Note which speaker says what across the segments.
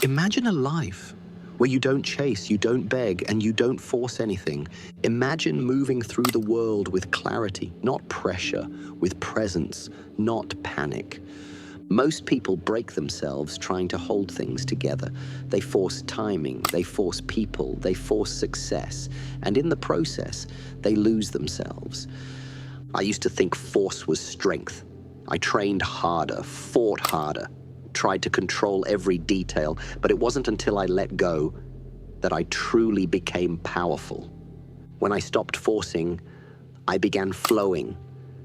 Speaker 1: Imagine a life where you don't chase, you don't beg, and you don't force anything. Imagine moving through the world with clarity, not pressure, with presence, not panic. Most people break themselves trying to hold things together. They force timing, they force people, they force success, and in the process, they lose themselves. I used to think force was strength. I trained harder, fought harder, tried to control every detail, but it wasn't until I let go that I truly became powerful. When I stopped forcing, I began flowing.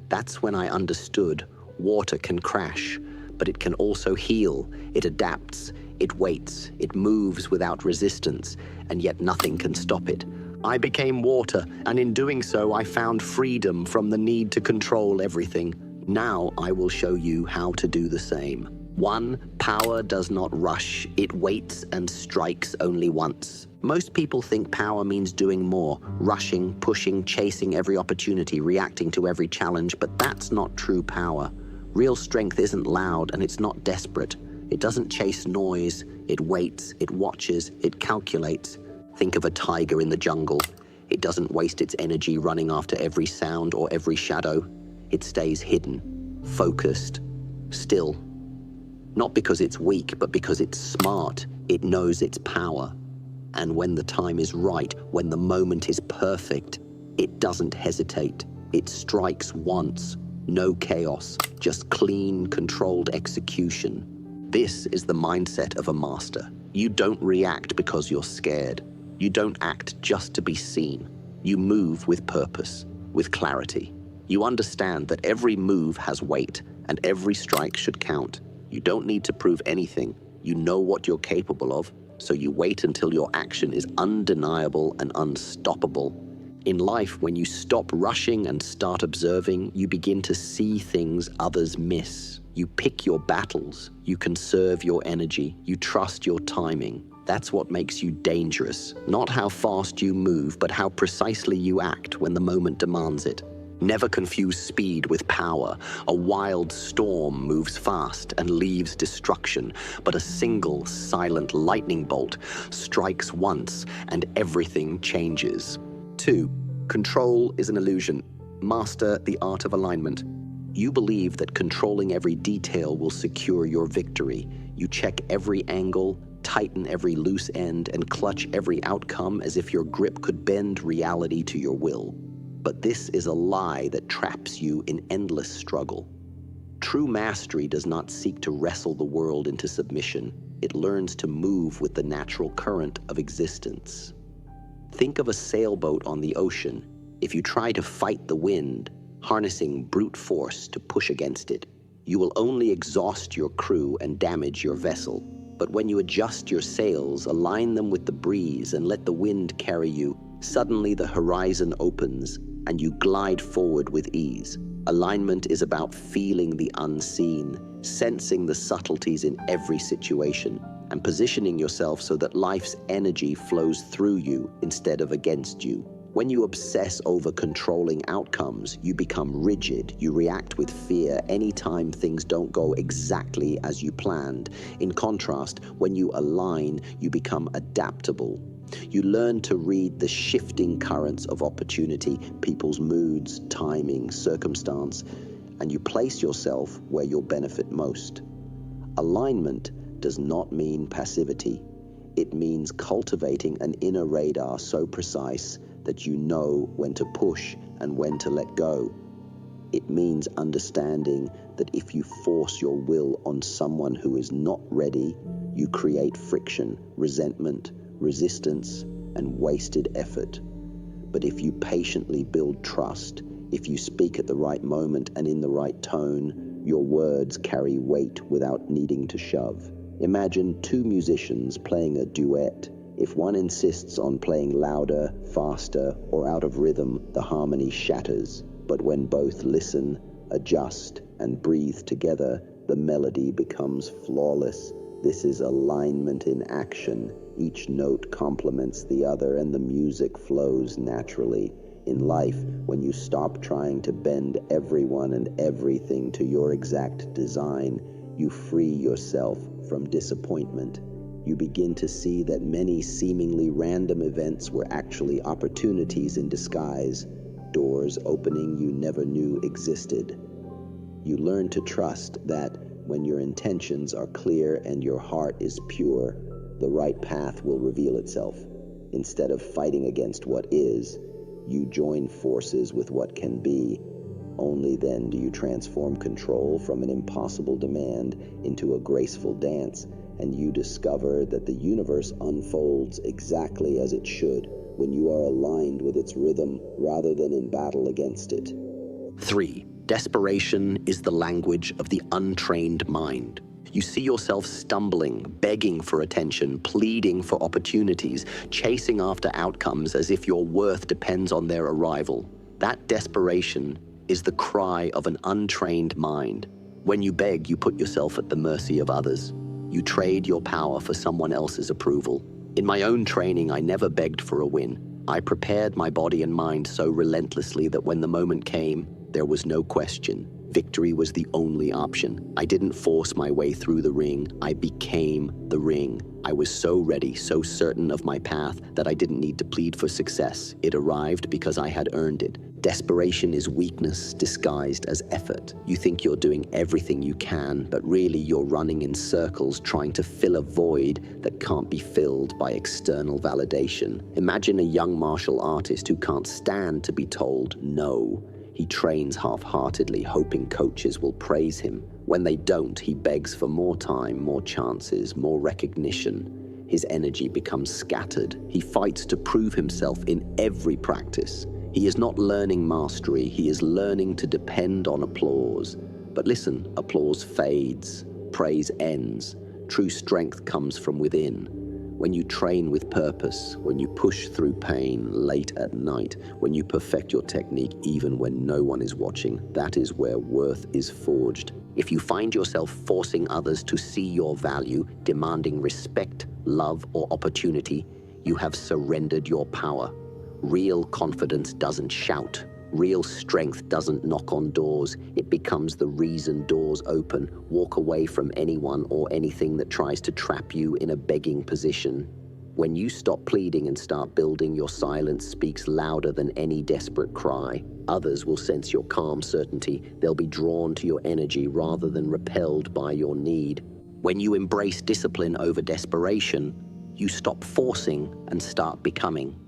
Speaker 1: That's when I understood water can crash, but it can also heal. It adapts, it waits, it moves without resistance, and yet nothing can stop it. I became water, and in doing so, I found freedom from the need to control everything. Now I will show you how to do the same. 1. Power does not rush. It waits and strikes only once. Most people think power means doing more, rushing, pushing, chasing every opportunity, reacting to every challenge, but that's not true power. Real strength isn't loud and it's not desperate. It doesn't chase noise. It waits, it watches, it calculates. Think of a tiger in the jungle. It doesn't waste its energy running after every sound or every shadow. It stays hidden, focused, still. Not because it's weak, but because it's smart. It knows its power. And when the time is right, when the moment is perfect, it doesn't hesitate. It strikes once. No chaos, just clean, controlled execution. This is the mindset of a master. You don't react because you're scared. You don't act just to be seen. You move with purpose, with clarity. You understand that every move has weight and every strike should count. You don't need to prove anything. You know what you're capable of, so you wait until your action is undeniable and unstoppable. In life, when you stop rushing and start observing, you begin to see things others miss. You pick your battles, you conserve your energy, you trust your timing. That's what makes you dangerous. Not how fast you move, but how precisely you act when the moment demands it. Never confuse speed with power. A wild storm moves fast and leaves destruction, but a single, silent lightning bolt strikes once and everything changes. 2. Control is an illusion. Master the art of alignment. You believe that controlling every detail will secure your victory. You check every angle, tighten every loose end, and clutch every outcome as if your grip could bend reality to your will. But this is a lie that traps you in endless struggle. True mastery does not seek to wrestle the world into submission. It learns to move with the natural current of existence. Think of a sailboat on the ocean. If you try to fight the wind, harnessing brute force to push against it, you will only exhaust your crew and damage your vessel. But when you adjust your sails, align them with the breeze, and let the wind carry you, suddenly the horizon opens and you glide forward with ease. Alignment is about feeling the unseen, sensing the subtleties in every situation, and positioning yourself so that life's energy flows through you instead of against you. When you obsess over controlling outcomes, you become rigid. You react with fear anytime things don't go exactly as you planned. In contrast, when you align, you become adaptable. You learn to read the shifting currents of opportunity, people's moods, timing, circumstance, and you place yourself where you'll benefit most. Alignment does not mean passivity. It means cultivating an inner radar so precise that you know when to push and when to let go. It means understanding that if you force your will on someone who is not ready, you create friction, resentment, resistance, and wasted effort. But if you patiently build trust, if you speak at the right moment and in the right tone, your words carry weight without needing to shove. Imagine two musicians playing a duet. If one insists on playing louder, faster, or out of rhythm, the harmony shatters. But when both listen, adjust, and breathe together, the melody becomes flawless. This is alignment in action. Each note complements the other and the music flows naturally. In life, when you stop trying to bend everyone and everything to your exact design, you free yourself from disappointment. You begin to see that many seemingly random events were actually opportunities in disguise, doors opening you never knew existed. You learn to trust that when your intentions are clear and your heart is pure, the right path will reveal itself. Instead of fighting against what is, you join forces with what can be. Only then do you transform control from an impossible demand into a graceful dance, and you discover that the universe unfolds exactly as it should when you are aligned with its rhythm rather than in battle against it. 3. Desperation is the language of the untrained mind. You see yourself stumbling, begging for attention, pleading for opportunities, chasing after outcomes as if your worth depends on their arrival. That desperation is the cry of an untrained mind. When you beg, you put yourself at the mercy of others. You trade your power for someone else's approval. In my own training, I never begged for a win. I prepared my body and mind so relentlessly that when the moment came, there was no question. Victory was the only option. I didn't force my way through the ring. I became the ring. I was so ready, so certain of my path that I didn't need to plead for success. It arrived because I had earned it. Desperation is weakness disguised as effort. You think you're doing everything you can, but really you're running in circles trying to fill a void that can't be filled by external validation. Imagine a young martial artist who can't stand to be told no. He trains half-heartedly, hoping coaches will praise him. When they don't, he begs for more time, more chances, more recognition. His energy becomes scattered. He fights to prove himself in every practice. He is not learning mastery, he is learning to depend on applause. But listen, applause fades, praise ends. True strength comes from within. When you train with purpose, when you push through pain late at night, when you perfect your technique even when no one is watching, that is where worth is forged. If you find yourself forcing others to see your value, demanding respect, love, or opportunity, you have surrendered your power. Real confidence doesn't shout. Real strength doesn't knock on doors. It becomes the reason doors open. Walk away from anyone or anything that tries to trap you in a begging position. When you stop pleading and start building, your silence speaks louder than any desperate cry. Others will sense your calm certainty. They'll be drawn to your energy rather than repelled by your need. When you embrace discipline over desperation, you stop forcing and start becoming.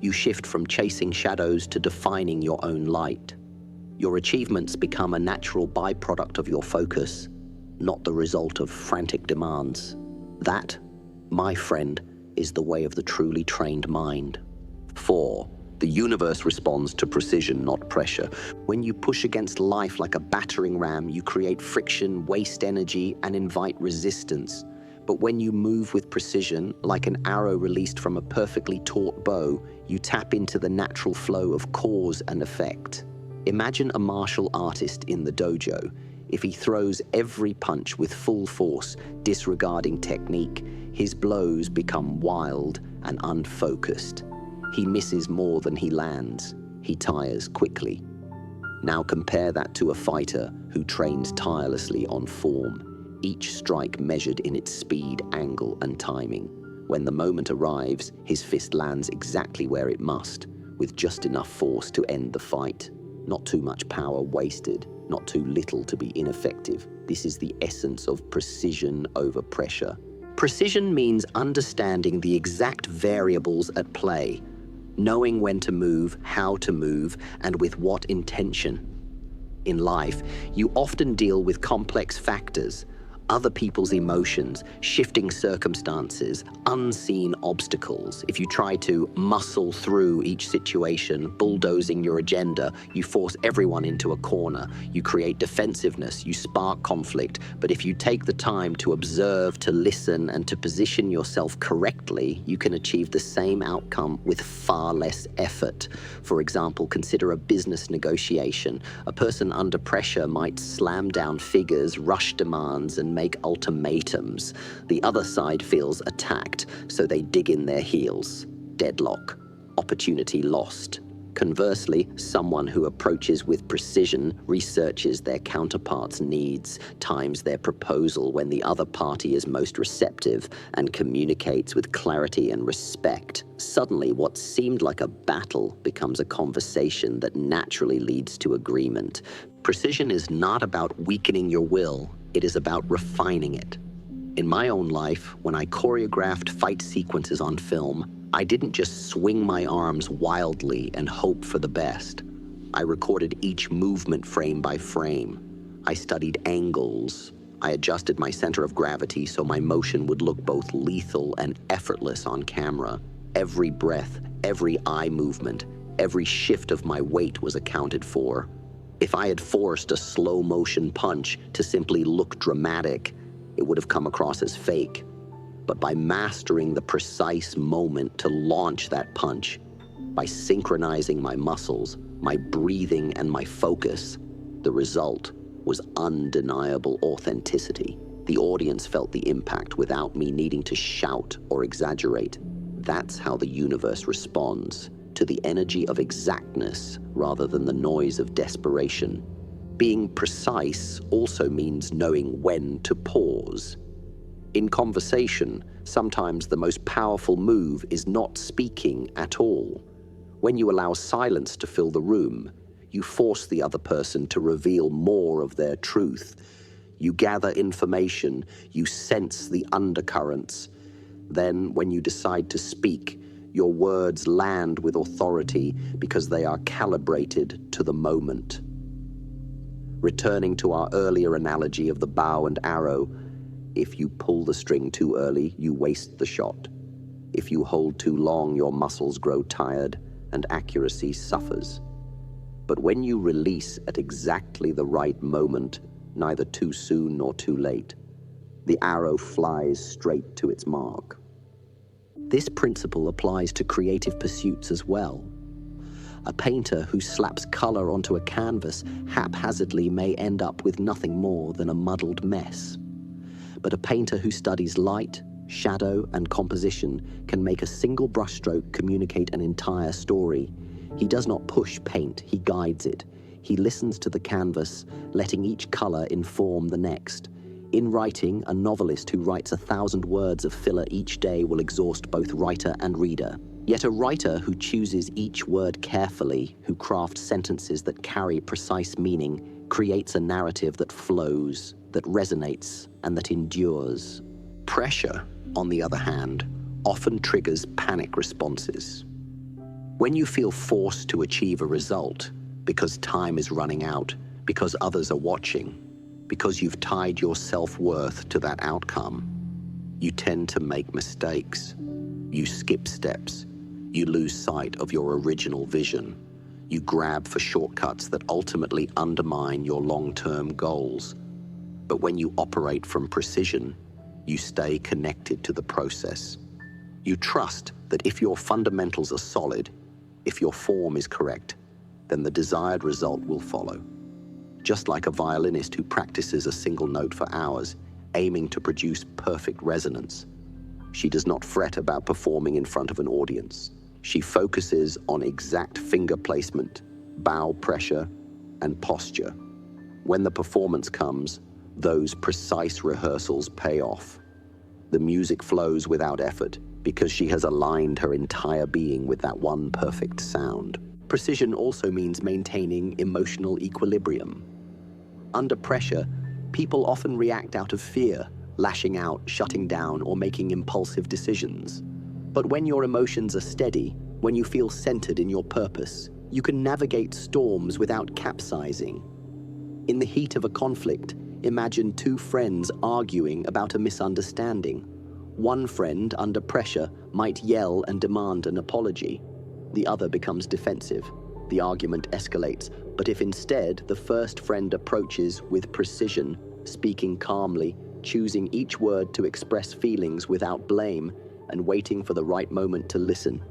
Speaker 1: You shift from chasing shadows to defining your own light. Your achievements become a natural byproduct of your focus, not the result of frantic demands. That, my friend, is the way of the truly trained mind. 4. The universe responds to precision, not pressure. When you push against life like a battering ram, you create friction, waste energy, and invite resistance. But when you move with precision, like an arrow released from a perfectly taut bow, you tap into the natural flow of cause and effect. Imagine a martial artist in the dojo. If he throws every punch with full force, disregarding technique, his blows become wild and unfocused. He misses more than he lands. He tires quickly. Now compare that to a fighter who trains tirelessly on form. Each strike measured in its speed, angle, and timing. When the moment arrives, his fist lands exactly where it must, with just enough force to end the fight. Not too much power wasted, not too little to be ineffective. This is the essence of precision over pressure. Precision means understanding the exact variables at play, knowing when to move, how to move, and with what intention. In life, you often deal with complex factors, other people's emotions, shifting circumstances, unseen obstacles. If you try to muscle through each situation, bulldozing your agenda, you force everyone into a corner. You create defensiveness, you spark conflict. But if you take the time to observe, to listen, and to position yourself correctly, you can achieve the same outcome with far less effort. For example, consider a business negotiation. A person under pressure might slam down figures, rush demands, and make ultimatums. The other side feels attacked, so they dig in their heels. Deadlock. Opportunity lost. Conversely, someone who approaches with precision researches their counterpart's needs, times their proposal when the other party is most receptive, and communicates with clarity and respect. Suddenly, what seemed like a battle becomes a conversation that naturally leads to agreement. Precision is not about weakening your will, it is about refining it. In my own life, when I choreographed fight sequences on film, I didn't just swing my arms wildly and hope for the best. I recorded each movement frame by frame. I studied angles. I adjusted my center of gravity so my motion would look both lethal and effortless on camera. Every breath, every eye movement, every shift of my weight was accounted for. If I had forced a slow motion punch to simply look dramatic, it would have come across as fake. But by mastering the precise moment to launch that punch, by synchronizing my muscles, my breathing, and my focus, the result was undeniable authenticity. The audience felt the impact without me needing to shout or exaggerate. That's how the universe responds, to the energy of exactness rather than the noise of desperation. Being precise also means knowing when to pause. In conversation, sometimes the most powerful move is not speaking at all. When you allow silence to fill the room, you force the other person to reveal more of their truth. You gather information, you sense the undercurrents. Then, when you decide to speak, your words land with authority because they are calibrated to the moment. Returning to our earlier analogy of the bow and arrow, if you pull the string too early, you waste the shot. If you hold too long, your muscles grow tired and accuracy suffers. But when you release at exactly the right moment, neither too soon nor too late, the arrow flies straight to its mark. This principle applies to creative pursuits as well. A painter who slaps color onto a canvas haphazardly may end up with nothing more than a muddled mess. But a painter who studies light, shadow, and composition can make a single brushstroke communicate an entire story. He does not push paint, he guides it. He listens to the canvas, letting each color inform the next. In writing, a novelist who writes 1,000 words of filler each day will exhaust both writer and reader. Yet a writer who chooses each word carefully, who crafts sentences that carry precise meaning, creates a narrative that flows, that resonates, and that endures. Pressure, on the other hand, often triggers panic responses. When you feel forced to achieve a result, because time is running out, because others are watching, because you've tied your self-worth to that outcome, you tend to make mistakes. You skip steps. You lose sight of your original vision. You grab for shortcuts that ultimately undermine your long-term goals. But when you operate from precision, you stay connected to the process. You trust that if your fundamentals are solid, if your form is correct, then the desired result will follow. Just like a violinist who practices a single note for hours, aiming to produce perfect resonance, she does not fret about performing in front of an audience. She focuses on exact finger placement, bow pressure, and posture. When the performance comes, those precise rehearsals pay off. The music flows without effort because she has aligned her entire being with that one perfect sound. Precision also means maintaining emotional equilibrium. Under pressure, people often react out of fear, lashing out, shutting down, or making impulsive decisions. But when your emotions are steady, when you feel centered in your purpose, you can navigate storms without capsizing. In the heat of a conflict, imagine two friends arguing about a misunderstanding. One friend, under pressure, might yell and demand an apology. The other becomes defensive. The argument escalates. But if instead the first friend approaches with precision, speaking calmly, choosing each word to express feelings without blame, and waiting for the right moment to listen,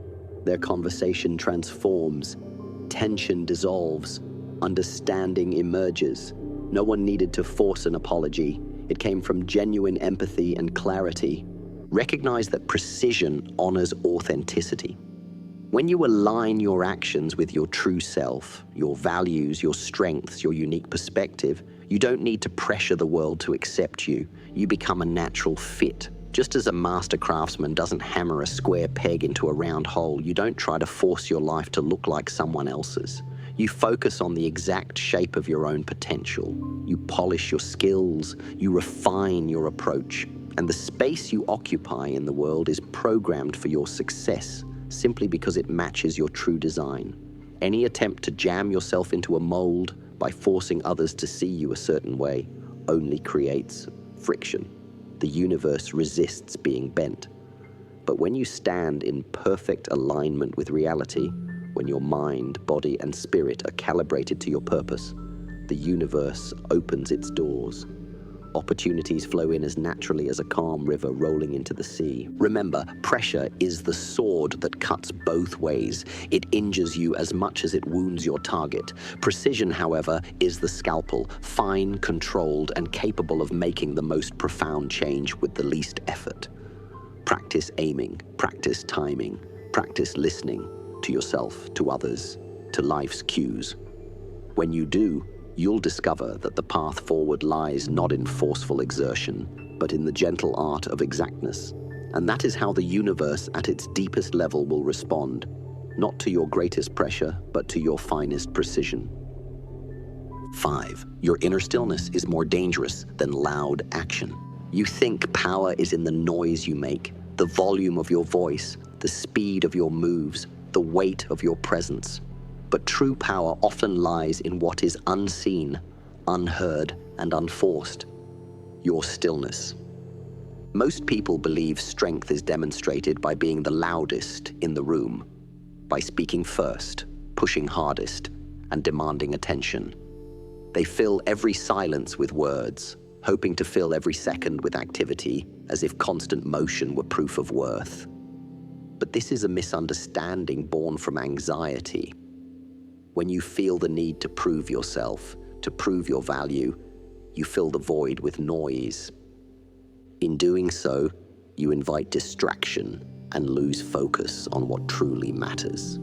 Speaker 1: their conversation transforms. Tension dissolves. Understanding emerges. No one needed to force an apology. It came from genuine empathy and clarity. Recognize that precision honors authenticity. When you align your actions with your true self, your values, your strengths, your unique perspective, you don't need to pressure the world to accept you. You become a natural fit. Just as a master craftsman doesn't hammer a square peg into a round hole, you don't try to force your life to look like someone else's. You focus on the exact shape of your own potential. You polish your skills, you refine your approach, and the space you occupy in the world is programmed for your success, simply because it matches your true design. Any attempt to jam yourself into a mold by forcing others to see you a certain way only creates friction. The universe resists being bent. But when you stand in perfect alignment with reality, when your mind, body, and spirit are calibrated to your purpose, the universe opens its doors. Opportunities flow in as naturally as a calm river rolling into the sea. Remember, pressure is the sword that cuts both ways. It injures you as much as it wounds your target. Precision, however, is the scalpel, fine, controlled, and capable of making the most profound change with the least effort. Practice aiming, practice timing, practice listening to yourself, to others, to life's cues. When you do, you'll discover that the path forward lies not in forceful exertion, but in the gentle art of exactness. And that is how the universe at its deepest level will respond, not to your greatest pressure, but to your finest precision. 5. Your inner stillness is more dangerous than loud action. You think power is in the noise you make, the volume of your voice, the speed of your moves, the weight of your presence. But true power often lies in what is unseen, unheard, and unforced. Your stillness. Most people believe strength is demonstrated by being the loudest in the room, by speaking first, pushing hardest, and demanding attention. They fill every silence with words, hoping to fill every second with activity, as if constant motion were proof of worth. But this is a misunderstanding born from anxiety. When you feel the need to prove yourself, to prove your value, you fill the void with noise. In doing so, you invite distraction and lose focus on what truly matters.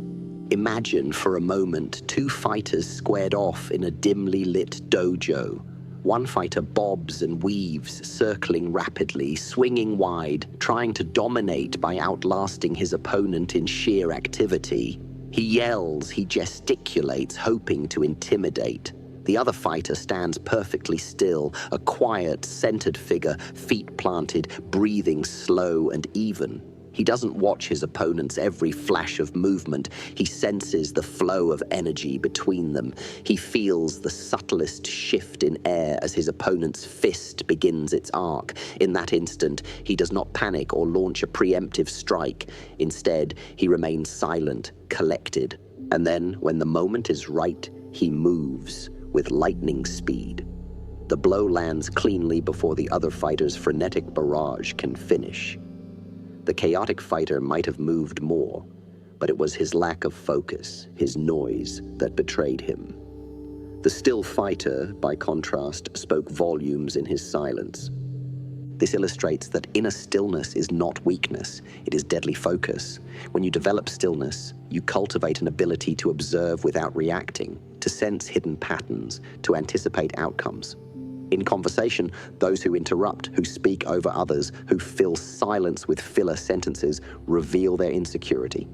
Speaker 1: Imagine for a moment two fighters squared off in a dimly lit dojo. One fighter bobs and weaves, circling rapidly, swinging wide, trying to dominate by outlasting his opponent in sheer activity. He yells, he gesticulates, hoping to intimidate. The other fighter stands perfectly still, a quiet, centered figure, feet planted, breathing slow and even. He doesn't watch his opponent's every flash of movement. He senses the flow of energy between them. He feels the subtlest shift in air as his opponent's fist begins its arc. In that instant, he does not panic or launch a preemptive strike. Instead, he remains silent, collected. And then, when the moment is right, he moves with lightning speed. The blow lands cleanly before the other fighter's frenetic barrage can finish. The chaotic fighter might have moved more, but it was his lack of focus, his noise, that betrayed him. The still fighter, by contrast, spoke volumes in his silence. This illustrates that inner stillness is not weakness, it is deadly focus. When you develop stillness, you cultivate an ability to observe without reacting, to sense hidden patterns, to anticipate outcomes. In conversation, those who interrupt, who speak over others, who fill silence with filler sentences, reveal their insecurity.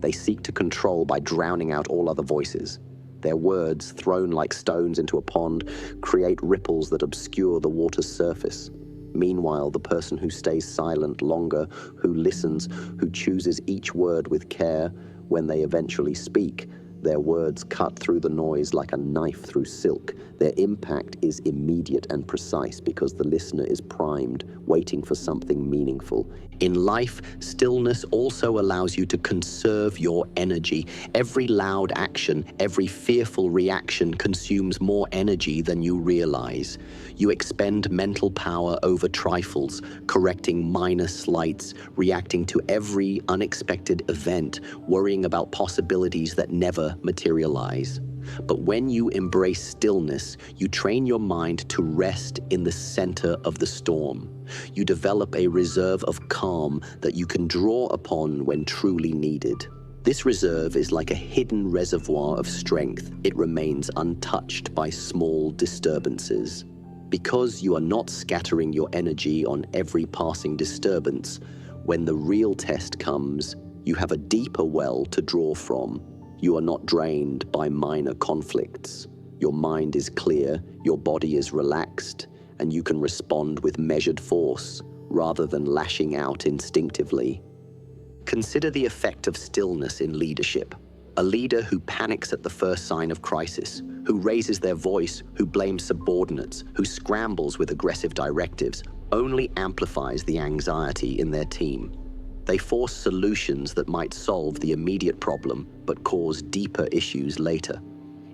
Speaker 1: They seek to control by drowning out all other voices. Their words, thrown like stones into a pond, create ripples that obscure the water's surface. Meanwhile, the person who stays silent longer, who listens, who chooses each word with care, when they eventually speak, their words cut through the noise like a knife through silk. Their impact is immediate and precise because the listener is primed, waiting for something meaningful. In life, stillness also allows you to conserve your energy. Every loud action, every fearful reaction consumes more energy than you realize. You expend mental power over trifles, correcting minor slights, reacting to every unexpected event, worrying about possibilities that never materialize. But when you embrace stillness, you train your mind to rest in the center of the storm. You develop a reserve of calm that you can draw upon when truly needed. This reserve is like a hidden reservoir of strength. It remains untouched by small disturbances. Because you are not scattering your energy on every passing disturbance, when the real test comes, you have a deeper well to draw from. You are not drained by minor conflicts. Your mind is clear, your body is relaxed, and you can respond with measured force rather than lashing out instinctively. Consider the effect of stillness in leadership. A leader who panics at the first sign of crisis, who raises their voice, who blames subordinates, who scrambles with aggressive directives, only amplifies the anxiety in their team. They force solutions that might solve the immediate problem but cause deeper issues later.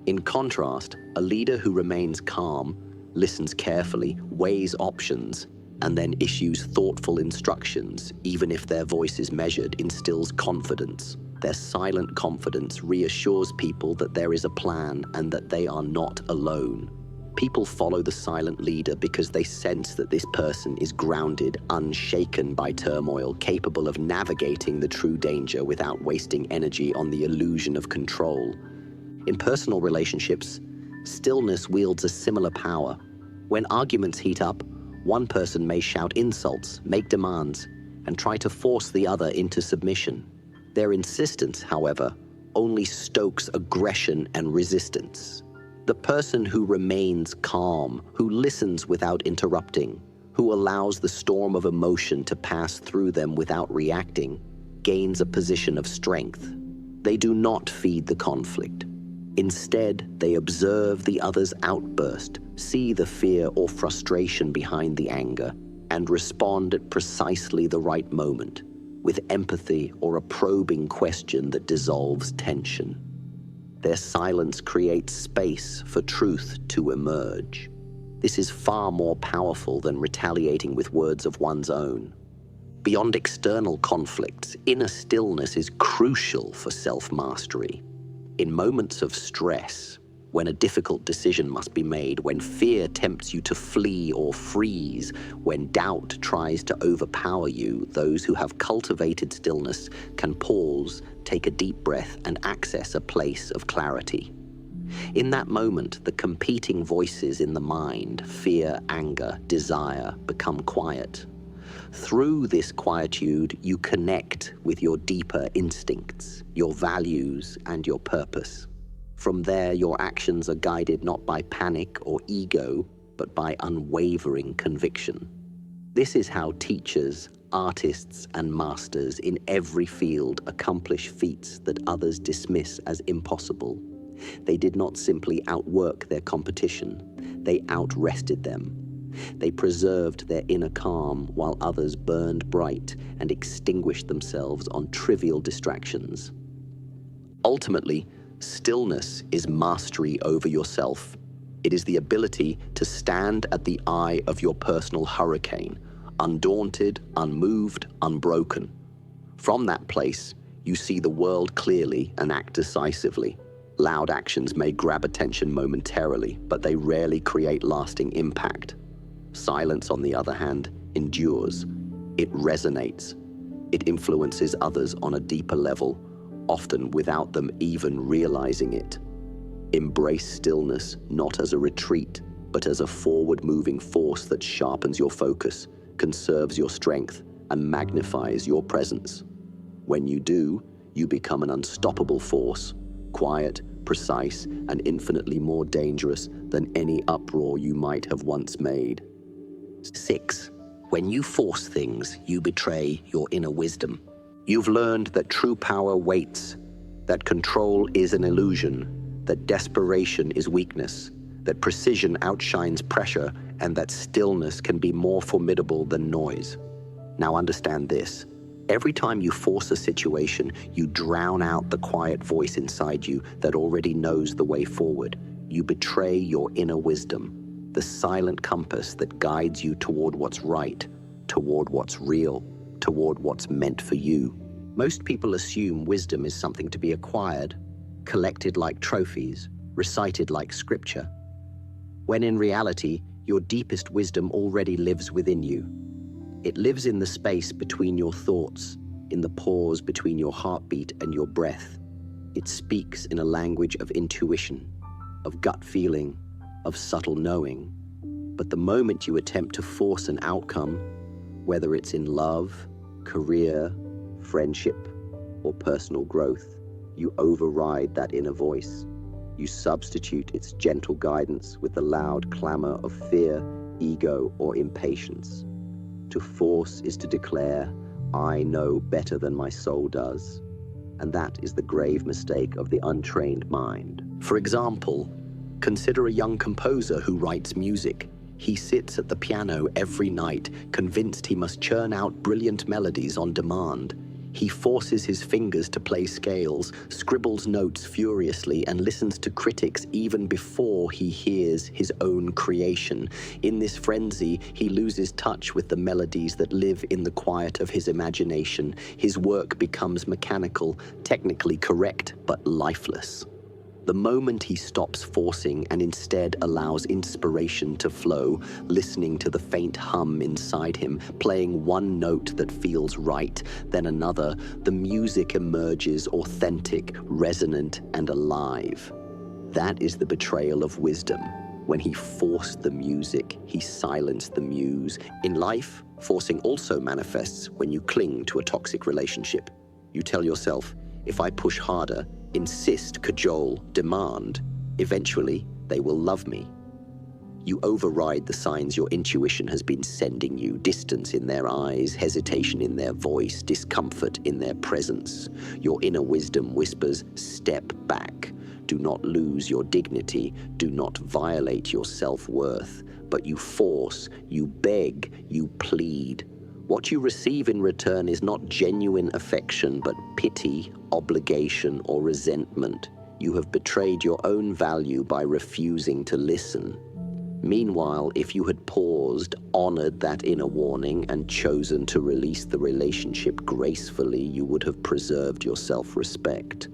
Speaker 1: In contrast, a leader who remains calm, listens carefully, weighs options, and then issues thoughtful instructions, even if their voice is measured, instills confidence. Their silent confidence reassures people that there is a plan and that they are not alone. People follow the silent leader because they sense that this person is grounded, unshaken by turmoil, capable of navigating the true danger without wasting energy on the illusion of control. In personal relationships, stillness wields a similar power. When arguments heat up, one person may shout insults, make demands, and try to force the other into submission. Their insistence, however, only stokes aggression and resistance. The person who remains calm, who listens without interrupting, who allows the storm of emotion to pass through them without reacting, gains a position of strength. They do not feed the conflict. Instead, they observe the other's outburst, see the fear or frustration behind the anger, and respond at precisely the right moment, with empathy or a probing question that dissolves tension. Their silence creates space for truth to emerge. This is far more powerful than retaliating with words of one's own. Beyond external conflicts, inner stillness is crucial for self-mastery. In moments of stress, when a difficult decision must be made, when fear tempts you to flee or freeze, when doubt tries to overpower you, those who have cultivated stillness can pause, take a deep breath, and access a place of clarity. In that moment, the competing voices in the mind, fear, anger, desire, become quiet. Through this quietude, you connect with your deeper instincts, your values, and your purpose. From there, your actions are guided not by panic or ego, but by unwavering conviction. This is how teachers, artists, and masters in every field accomplish feats that others dismiss as impossible. They did not simply outwork their competition, they outrested them. They preserved their inner calm while others burned bright and extinguished themselves on trivial distractions. Ultimately, stillness is mastery over yourself. It is the ability to stand at the eye of your personal hurricane, undaunted, unmoved, unbroken. From that place, you see the world clearly and act decisively. Loud actions may grab attention momentarily, but they rarely create lasting impact. Silence, on the other hand, endures. It resonates. It influences others on a deeper level, often without them even realizing it. Embrace stillness not as a retreat, but as a forward-moving force that sharpens your focus, conserves your strength, and magnifies your presence. When you do, you become an unstoppable force, quiet, precise, and infinitely more dangerous than any uproar you might have once made. 6. When you force things, you betray your inner wisdom. You've learned that true power waits, that control is an illusion, that desperation is weakness, that precision outshines pressure, and that stillness can be more formidable than noise. Now understand this. Every time you force a situation, you drown out the quiet voice inside you that already knows the way forward. You betray your inner wisdom, the silent compass that guides you toward what's right, toward what's real, toward what's meant for you. Most people assume wisdom is something to be acquired, collected like trophies, recited like scripture, when in reality, your deepest wisdom already lives within you. It lives in the space between your thoughts, in the pause between your heartbeat and your breath. It speaks in a language of intuition, of gut feeling, of subtle knowing. But the moment you attempt to force an outcome, whether it's in love, career, friendship, or personal growth, you override that inner voice. You substitute its gentle guidance with the loud clamor of fear, ego, or impatience. To force is to declare, "I know better than my soul does." And that is the grave mistake of the untrained mind. For example, consider a young composer who writes music. He sits at the piano every night, convinced he must churn out brilliant melodies on demand. He forces his fingers to play scales, scribbles notes furiously, and listens to critics even before he hears his own creation. In this frenzy, he loses touch with the melodies that live in the quiet of his imagination. His work becomes mechanical, technically correct, but lifeless. The moment he stops forcing and instead allows inspiration to flow, listening to the faint hum inside him, playing one note that feels right, then another, the music emerges authentic, resonant, and alive. That is the betrayal of wisdom. When he forced the music, he silenced the muse. In life, forcing also manifests when you cling to a toxic relationship. You tell yourself, if I push harder, insist, cajole, demand, eventually they will love me. You override the signs your intuition has been sending you: distance in their eyes, hesitation in their voice, discomfort in their presence. Your inner wisdom whispers, step back. Do not lose your dignity. Do not violate your self-worth. But you force, you beg, you plead. What you receive in return is not genuine affection, but pity, obligation, or resentment. You have betrayed your own value by refusing to listen. Meanwhile, if you had paused, honored that inner warning, and chosen to release the relationship gracefully, you would have preserved your self-respect.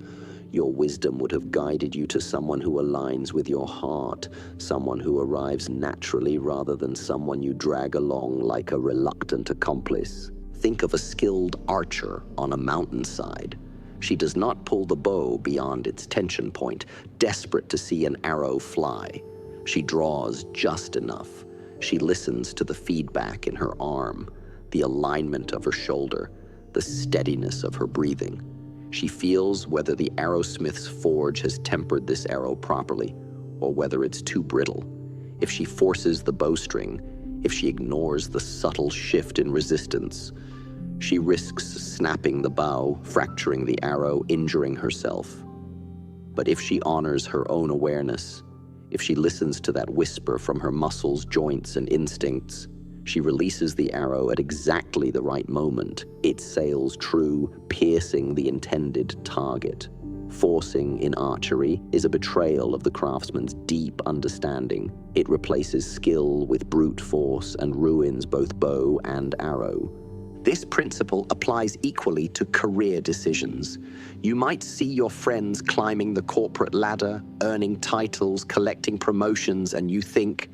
Speaker 1: Your wisdom would have guided you to someone who aligns with your heart, someone who arrives naturally rather than someone you drag along like a reluctant accomplice. Think of a skilled archer on a mountainside. She does not pull the bow beyond its tension point, desperate to see an arrow fly. She draws just enough. She listens to the feedback in her arm, the alignment of her shoulder, the steadiness of her breathing. She feels whether the arrowsmith's forge has tempered this arrow properly, or whether it's too brittle. If she forces the bowstring, if she ignores the subtle shift in resistance, she risks snapping the bow, fracturing the arrow, injuring herself. But if she honors her own awareness, if she listens to that whisper from her muscles, joints, and instincts, she releases the arrow at exactly the right moment. It sails true, piercing the intended target. Forcing in archery is a betrayal of the craftsman's deep understanding. It replaces skill with brute force and ruins both bow and arrow. This principle applies equally to career decisions. You might see your friends climbing the corporate ladder, earning titles, collecting promotions, and you think,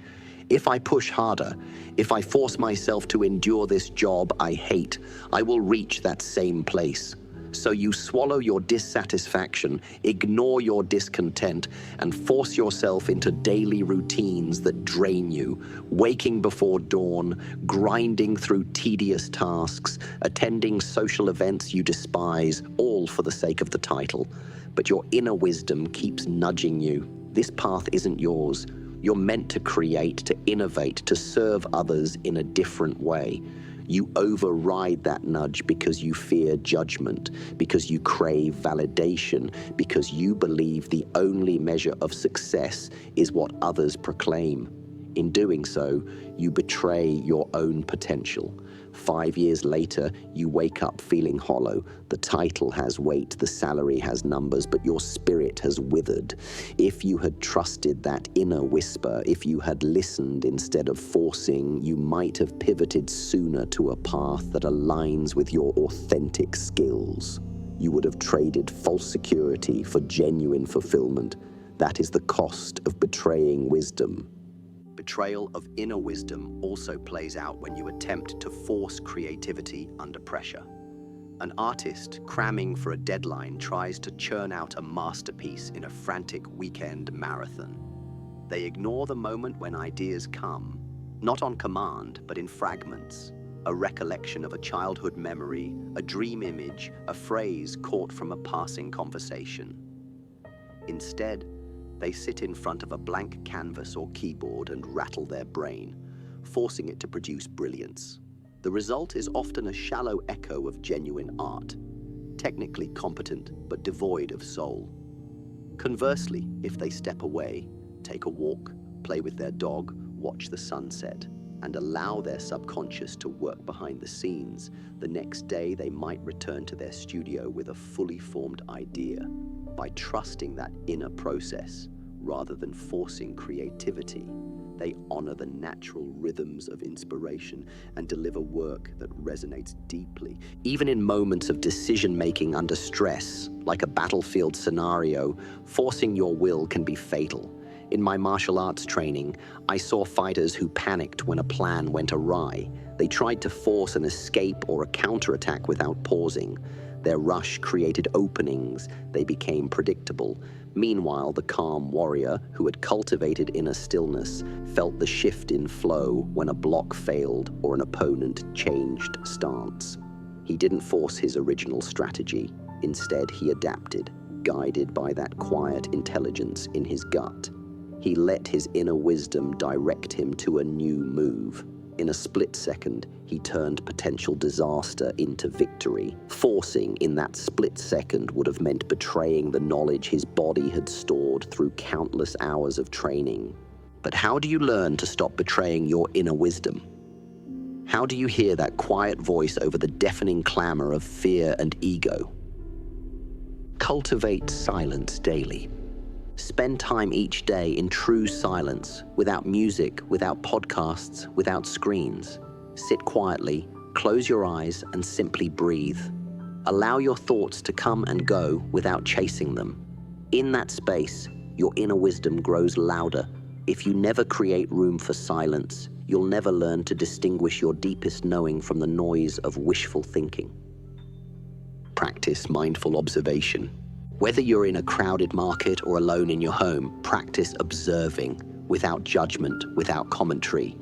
Speaker 1: if I push harder, if I force myself to endure this job I hate, I will reach that same place. So you swallow your dissatisfaction, ignore your discontent, and force yourself into daily routines that drain you, waking before dawn, grinding through tedious tasks, attending social events you despise, all for the sake of the title. But your inner wisdom keeps nudging you. This path isn't yours. You're meant to create, to innovate, to serve others in a different way. You override that nudge because you fear judgment, because you crave validation, because you believe the only measure of success is what others proclaim. In doing so, you betray your own potential. 5 years later, you wake up feeling hollow. The title has weight, the salary has numbers, but your spirit has withered. If you had trusted that inner whisper, if you had listened instead of forcing, you might have pivoted sooner to a path that aligns with your authentic skills. You would have traded false security for genuine fulfillment. That is the cost of betraying wisdom. Betrayal of inner wisdom also plays out when you attempt to force creativity under pressure. An artist cramming for a deadline tries to churn out a masterpiece in a frantic weekend marathon. They ignore the moment when ideas come, not on command, but in fragments. A recollection of a childhood memory, a dream image, a phrase caught from a passing conversation. Instead, they sit in front of a blank canvas or keyboard and rattle their brain, forcing it to produce brilliance. The result is often a shallow echo of genuine art, technically competent but devoid of soul. Conversely, if they step away, take a walk, play with their dog, watch the sunset, and allow their subconscious to work behind the scenes, the next day they might return to their studio with a fully formed idea. By trusting that inner process, rather than forcing creativity, they honor the natural rhythms of inspiration and deliver work that resonates deeply. Even in moments of decision-making under stress, like a battlefield scenario, forcing your will can be fatal. In my martial arts training, I saw fighters who panicked when a plan went awry. They tried to force an escape or a counterattack without pausing. Their rush created openings. They became predictable. Meanwhile, the calm warrior, who had cultivated inner stillness, felt the shift in flow when a block failed or an opponent changed stance. He didn't force his original strategy. Instead, he adapted, guided by that quiet intelligence in his gut. He let his inner wisdom direct him to a new move. In a split second, he turned potential disaster into victory. Forcing in that split second would have meant betraying the knowledge his body had stored through countless hours of training. But how do you learn to stop betraying your inner wisdom? How do you hear that quiet voice over the deafening clamor of fear and ego? Cultivate silence daily. Spend time each day in true silence, without music, without podcasts, without screens. Sit quietly, close your eyes, and simply breathe. Allow your thoughts to come and go without chasing them. In that space, your inner wisdom grows louder. If you never create room for silence, you'll never learn to distinguish your deepest knowing from the noise of wishful thinking. Practice mindful observation. Whether you're in a crowded market or alone in your home, practice observing, without judgment, without commentary.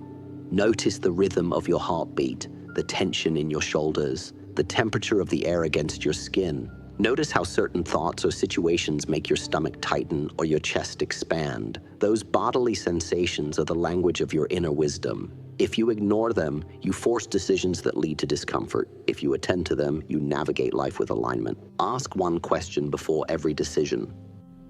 Speaker 1: Notice the rhythm of your heartbeat, the tension in your shoulders, the temperature of the air against your skin. Notice how certain thoughts or situations make your stomach tighten or your chest expand. Those bodily sensations are the language of your inner wisdom. If you ignore them, you force decisions that lead to discomfort. If you attend to them, you navigate life with alignment. Ask one question before every decision.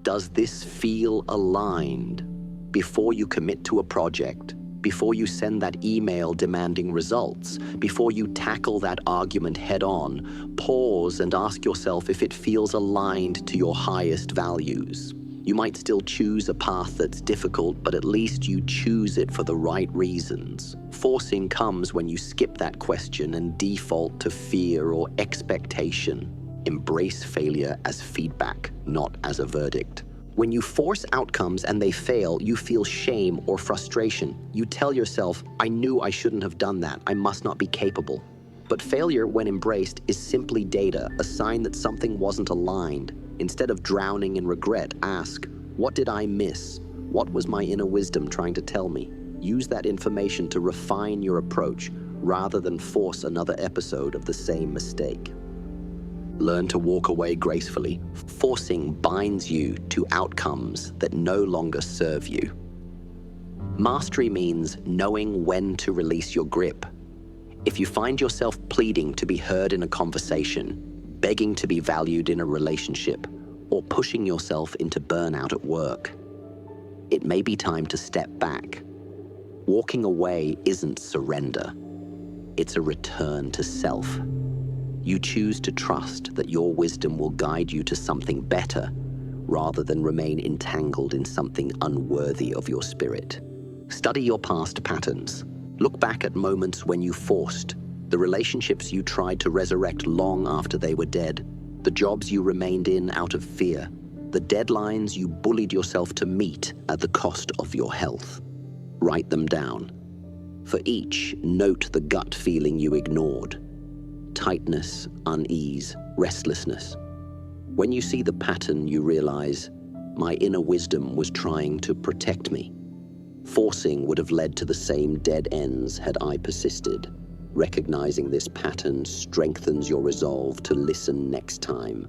Speaker 1: Does this feel aligned? Before you commit to a project, before you send that email demanding results, before you tackle that argument head-on, pause and ask yourself if it feels aligned to your highest values. You might still choose a path that's difficult, but at least you choose it for the right reasons. Forcing comes when you skip that question and default to fear or expectation. Embrace failure as feedback, not as a verdict. When you force outcomes and they fail, you feel shame or frustration. You tell yourself, I knew I shouldn't have done that. I must not be capable. But failure, when embraced, is simply data, a sign that something wasn't aligned. Instead of drowning in regret, ask, what did I miss? What was my inner wisdom trying to tell me? Use that information to refine your approach rather than force another episode of the same mistake. Learn to walk away gracefully. Forcing binds you to outcomes that no longer serve you. Mastery means knowing when to release your grip. If you find yourself pleading to be heard in a conversation, begging to be valued in a relationship, or pushing yourself into burnout at work, it may be time to step back. Walking away isn't surrender. It's a return to self. You choose to trust that your wisdom will guide you to something better, rather than remain entangled in something unworthy of your spirit. Study your past patterns. Look back at moments when you forced, the relationships you tried to resurrect long after they were dead, the jobs you remained in out of fear, the deadlines you bullied yourself to meet at the cost of your health. Write them down. For each, note the gut feeling you ignored. tightness, unease, restlessness. When you see the pattern, you realize, my inner wisdom was trying to protect me. Forcing would have led to the same dead ends had I persisted. Recognizing this pattern strengthens your resolve to listen next time.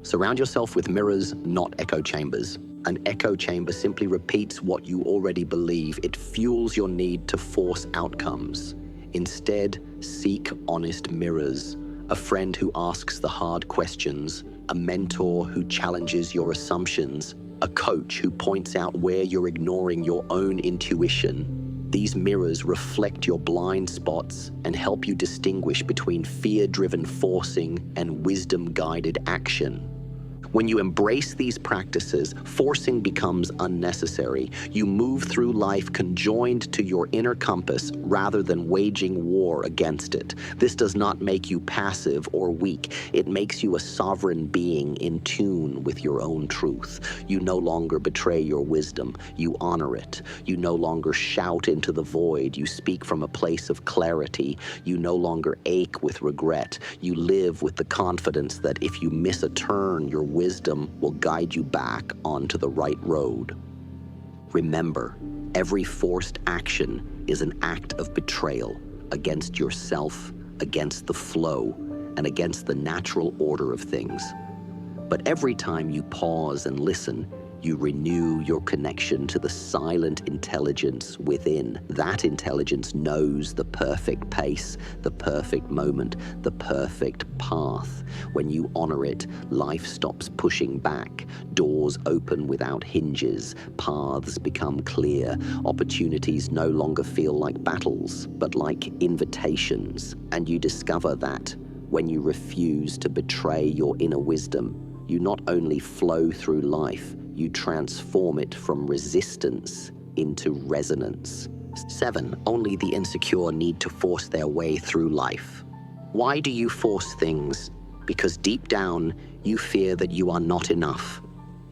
Speaker 1: Surround yourself with mirrors, not echo chambers. An echo chamber simply repeats what you already believe. It fuels your need to force outcomes. Instead, seek honest mirrors. A friend who asks the hard questions, a mentor who challenges your assumptions, a coach who points out where you're ignoring your own intuition. These mirrors reflect your blind spots and help you distinguish between fear-driven forcing and wisdom-guided action. When you embrace these practices, forcing becomes unnecessary. You move through life conjoined to your inner compass rather than waging war against it. This does not make you passive or weak. It makes you a sovereign being in tune with your own truth. You no longer betray your wisdom. You honor it. You no longer shout into the void. You speak from a place of clarity. You no longer ache with regret. You live with the confidence that if you miss a turn, your wisdom will guide you back onto the right road. Remember, every forced action is an act of betrayal against yourself, against the flow, and against the natural order of things. But every time you pause and listen, you renew your connection to the silent intelligence within. That intelligence knows the perfect pace, the perfect moment, the perfect path. When you honor it, life stops pushing back. Doors open without hinges. Paths become clear. Opportunities no longer feel like battles, but like invitations. And you discover that when you refuse to betray your inner wisdom, you not only flow through life, you transform it from resistance into resonance. 7. Only the insecure need to force their way through life. Why do you force things? Because deep down, you fear that you are not enough.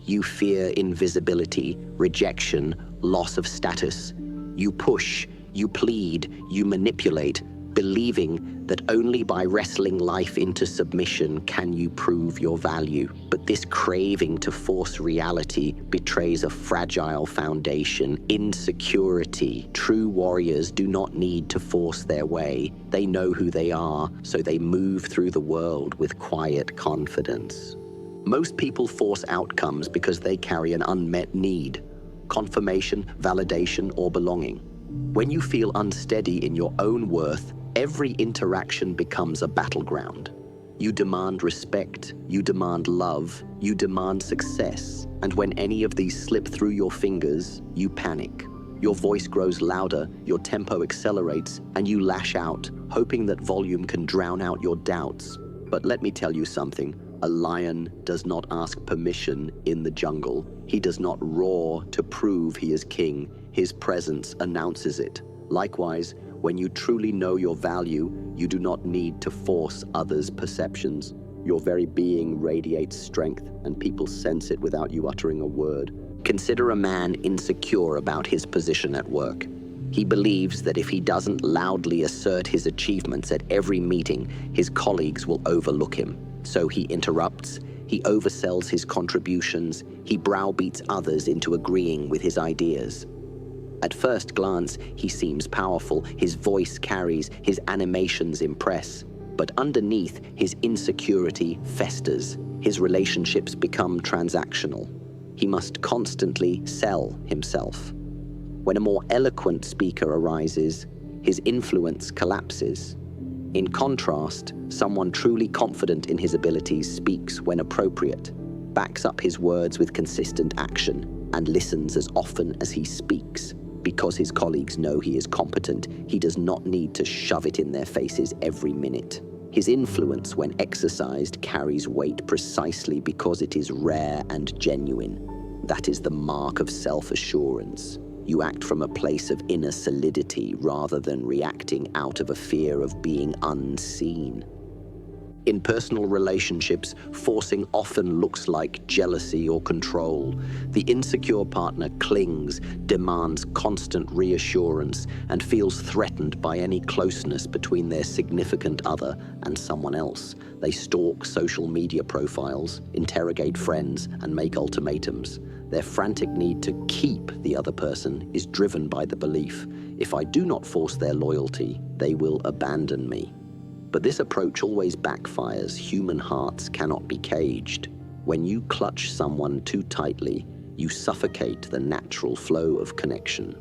Speaker 1: You fear invisibility, rejection, loss of status. You push, you plead, you manipulate, believing that only by wrestling life into submission can you prove your value. But this craving to force reality betrays a fragile foundation, insecurity. True warriors do not need to force their way. They know who they are, so they move through the world with quiet confidence. Most people force outcomes because they carry an unmet need: confirmation, validation, or belonging. When you feel unsteady in your own worth, every interaction becomes a battleground. You demand respect, you demand love, you demand success, and when any of these slip through your fingers, you panic. Your voice grows louder, your tempo accelerates, and you lash out, hoping that volume can drown out your doubts. But let me tell you something. A lion does not ask permission in the jungle. He does not roar to prove he is king. His presence announces it. Likewise, when you truly know your value, you do not need to force others' perceptions. Your very being radiates strength, and people sense it without you uttering a word. Consider a man insecure about his position at work. He believes that if he doesn't loudly assert his achievements at every meeting, his colleagues will overlook him. So he interrupts, he oversells his contributions, he browbeats others into agreeing with his ideas. At first glance, he seems powerful, his voice carries, his animations impress. But underneath, his insecurity festers. His relationships become transactional. He must constantly sell himself. When a more eloquent speaker arises, his influence collapses. In contrast, someone truly confident in his abilities speaks when appropriate, backs up his words with consistent action, and listens as often as he speaks. Because his colleagues know he is competent, he does not need to shove it in their faces every minute. His influence, when exercised, carries weight precisely because it is rare and genuine. That is the mark of self-assurance. You act from a place of inner solidity rather than reacting out of a fear of being unseen. In personal relationships, forcing often looks like jealousy or control. The insecure partner clings, demands constant reassurance, and feels threatened by any closeness between their significant other and someone else. They stalk social media profiles, interrogate friends, and make ultimatums. Their frantic need to keep the other person is driven by the belief, if I do not force their loyalty, they will abandon me. But this approach always backfires. Human hearts cannot be caged. When you clutch someone too tightly, you suffocate the natural flow of connection.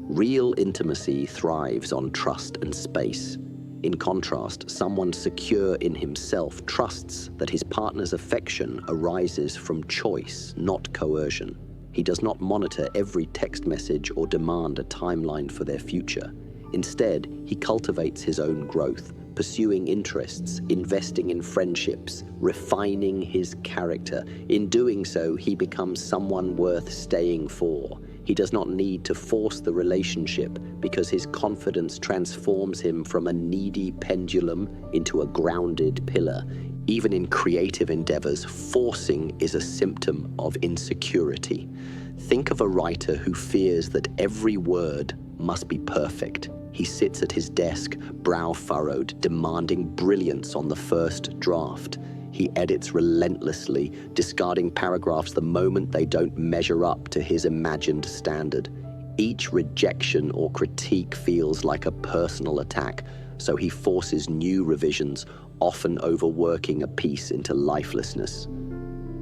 Speaker 1: Real intimacy thrives on trust and space. In contrast, someone secure in himself trusts that his partner's affection arises from choice, not coercion. He does not monitor every text message or demand a timeline for their future. Instead, he cultivates his own growth, pursuing interests, investing in friendships, refining his character. In doing so, he becomes someone worth staying for. He does not need to force the relationship because his confidence transforms him from a needy pendulum into a grounded pillar. Even in creative endeavors, forcing is a symptom of insecurity. Think of a writer who fears that every word must be perfect. He sits at his desk, brow furrowed, demanding brilliance on the first draft. He edits relentlessly, discarding paragraphs the moment they don't measure up to his imagined standard. Each rejection or critique feels like a personal attack, so he forces new revisions, often overworking a piece into lifelessness.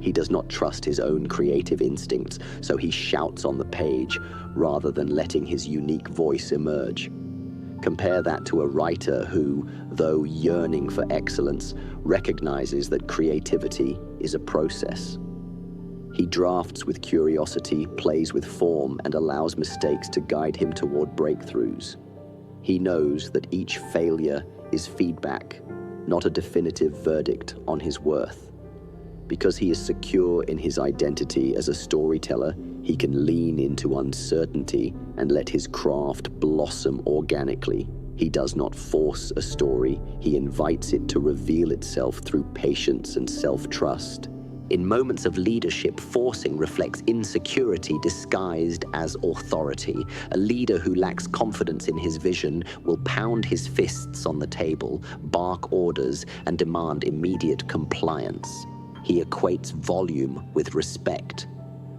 Speaker 1: He does not trust his own creative instincts, so he shouts on the page rather than letting his unique voice emerge. Compare that to a writer who, though yearning for excellence, recognizes that creativity is a process. He drafts with curiosity, plays with form, and allows mistakes to guide him toward breakthroughs. He knows that each failure is feedback, not a definitive verdict on his worth. Because he is secure in his identity as a storyteller, he can lean into uncertainty and let his craft blossom organically. He does not force a story, he invites it to reveal itself through patience and self-trust. In moments of leadership, forcing reflects insecurity disguised as authority. A leader who lacks confidence in his vision will pound his fists on the table, bark orders, and demand immediate compliance. He equates volume with respect,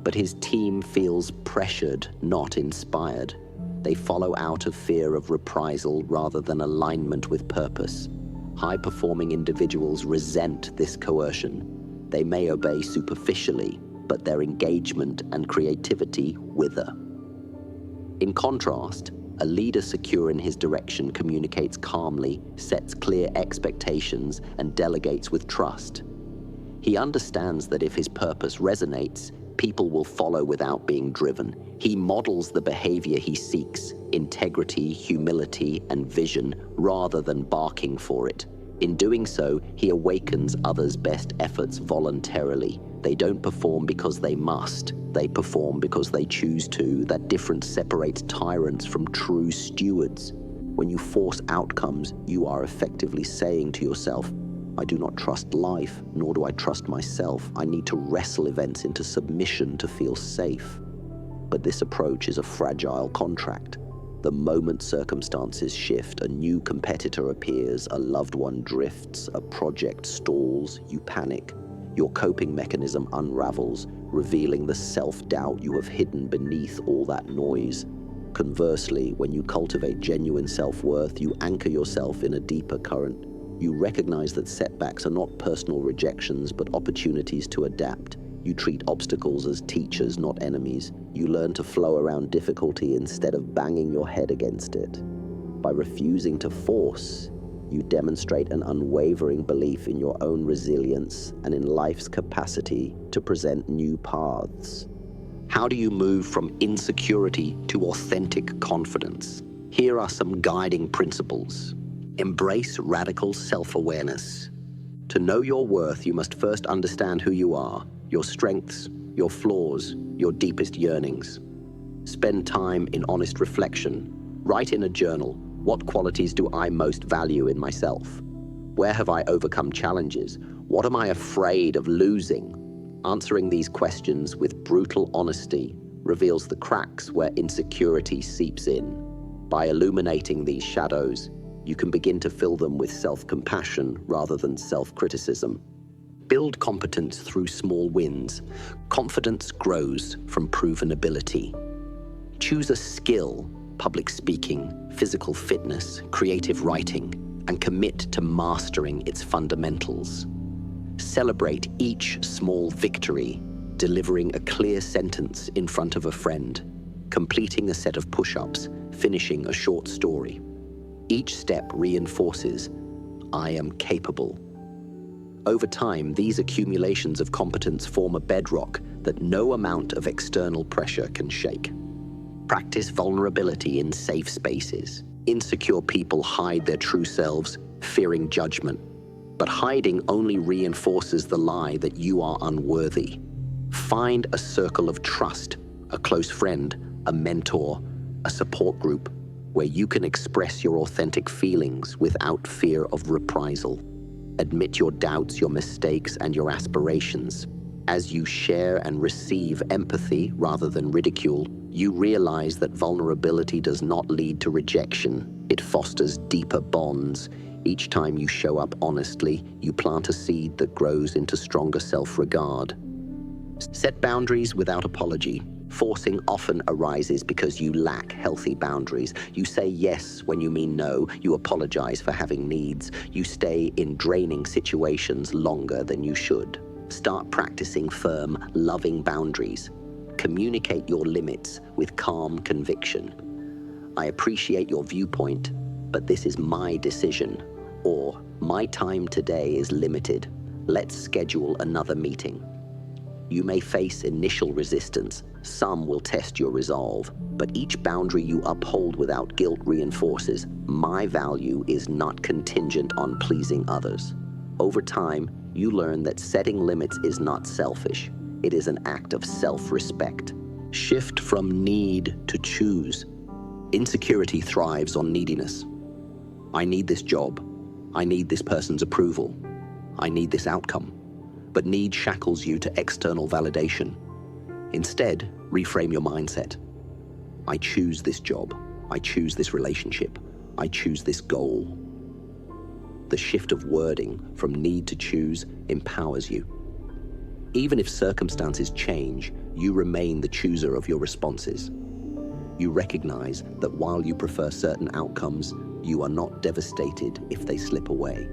Speaker 1: but his team feels pressured, not inspired. They follow out of fear of reprisal rather than alignment with purpose. High-performing individuals resent this coercion. They may obey superficially, but their engagement and creativity wither. In contrast, a leader secure in his direction communicates calmly, sets clear expectations, and delegates with trust. He understands that if his purpose resonates, people will follow without being driven. He models the behavior he seeks, integrity, humility, and vision, rather than barking for it. In doing so, he awakens others' best efforts voluntarily. They don't perform because they must. They perform because they choose to. That difference separates tyrants from true stewards. When you force outcomes, you are effectively saying to yourself, I do not trust life, nor do I trust myself. I need to wrestle events into submission to feel safe. But this approach is a fragile contract. The moment circumstances shift, a new competitor appears, a loved one drifts, a project stalls, you panic. Your coping mechanism unravels, revealing the self-doubt you have hidden beneath all that noise. Conversely, when you cultivate genuine self-worth, you anchor yourself in a deeper current. You recognize that setbacks are not personal rejections, but opportunities to adapt. You treat obstacles as teachers, not enemies. You learn to flow around difficulty instead of banging your head against it. By refusing to force, you demonstrate an unwavering belief in your own resilience and in life's capacity to present new paths. How do you move from insecurity to authentic confidence? Here are some guiding principles. Embrace radical self-awareness. To know your worth, you must first understand who you are, your strengths, your flaws, your deepest yearnings. Spend time in honest reflection. Write in a journal, what qualities do I most value in myself? Where have I overcome challenges? What am I afraid of losing? Answering these questions with brutal honesty reveals the cracks where insecurity seeps in. By illuminating these shadows, you can begin to fill them with self-compassion rather than self-criticism. Build competence through small wins. Confidence grows from proven ability. Choose a skill, public speaking, physical fitness, creative writing, and commit to mastering its fundamentals. Celebrate each small victory, delivering a clear sentence in front of a friend, completing a set of push-ups, finishing a short story. Each step reinforces, I am capable. Over time, these accumulations of competence form a bedrock that no amount of external pressure can shake. Practice vulnerability in safe spaces. Insecure people hide their true selves, fearing judgment. But hiding only reinforces the lie that you are unworthy. Find a circle of trust, a close friend, a mentor, a support group, where you can express your authentic feelings without fear of reprisal. Admit your doubts, your mistakes, and your aspirations. As you share and receive empathy rather than ridicule, you realize that vulnerability does not lead to rejection. It fosters deeper bonds. Each time you show up honestly, you plant a seed that grows into stronger self-regard. Set boundaries without apology. Forcing often arises because you lack healthy boundaries. You say yes when you mean no. You apologize for having needs. You stay in draining situations longer than you should. Start practicing firm, loving boundaries. Communicate your limits with calm conviction. I appreciate your viewpoint, but this is my decision. Or, my time today is limited. Let's schedule another meeting. You may face initial resistance. Some will test your resolve, but each boundary you uphold without guilt reinforces, my value is not contingent on pleasing others. Over time, you learn that setting limits is not selfish. It is an act of self-respect. Shift from need to choose. Insecurity thrives on neediness. I need this job. I need this person's approval. I need this outcome. But need shackles you to external validation. Instead, reframe your mindset. I choose this job. I choose this relationship. I choose this goal. The shift of wording from need to choose empowers you. Even if circumstances change, you remain the chooser of your responses. You recognize that while you prefer certain outcomes, you are not devastated if they slip away.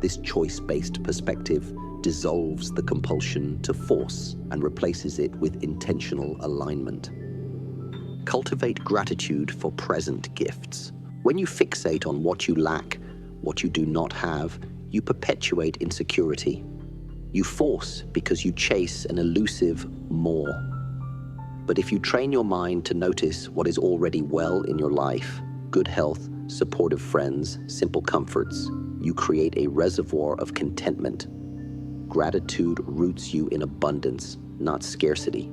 Speaker 1: This choice-based perspective dissolves the compulsion to force and replaces it with intentional alignment. Cultivate gratitude for present gifts. When you fixate on what you lack, what you do not have, you perpetuate insecurity. You force because you chase an elusive more. But if you train your mind to notice what is already well in your life, good health, supportive friends, simple comforts, you create a reservoir of contentment. Gratitude roots you in abundance, not scarcity.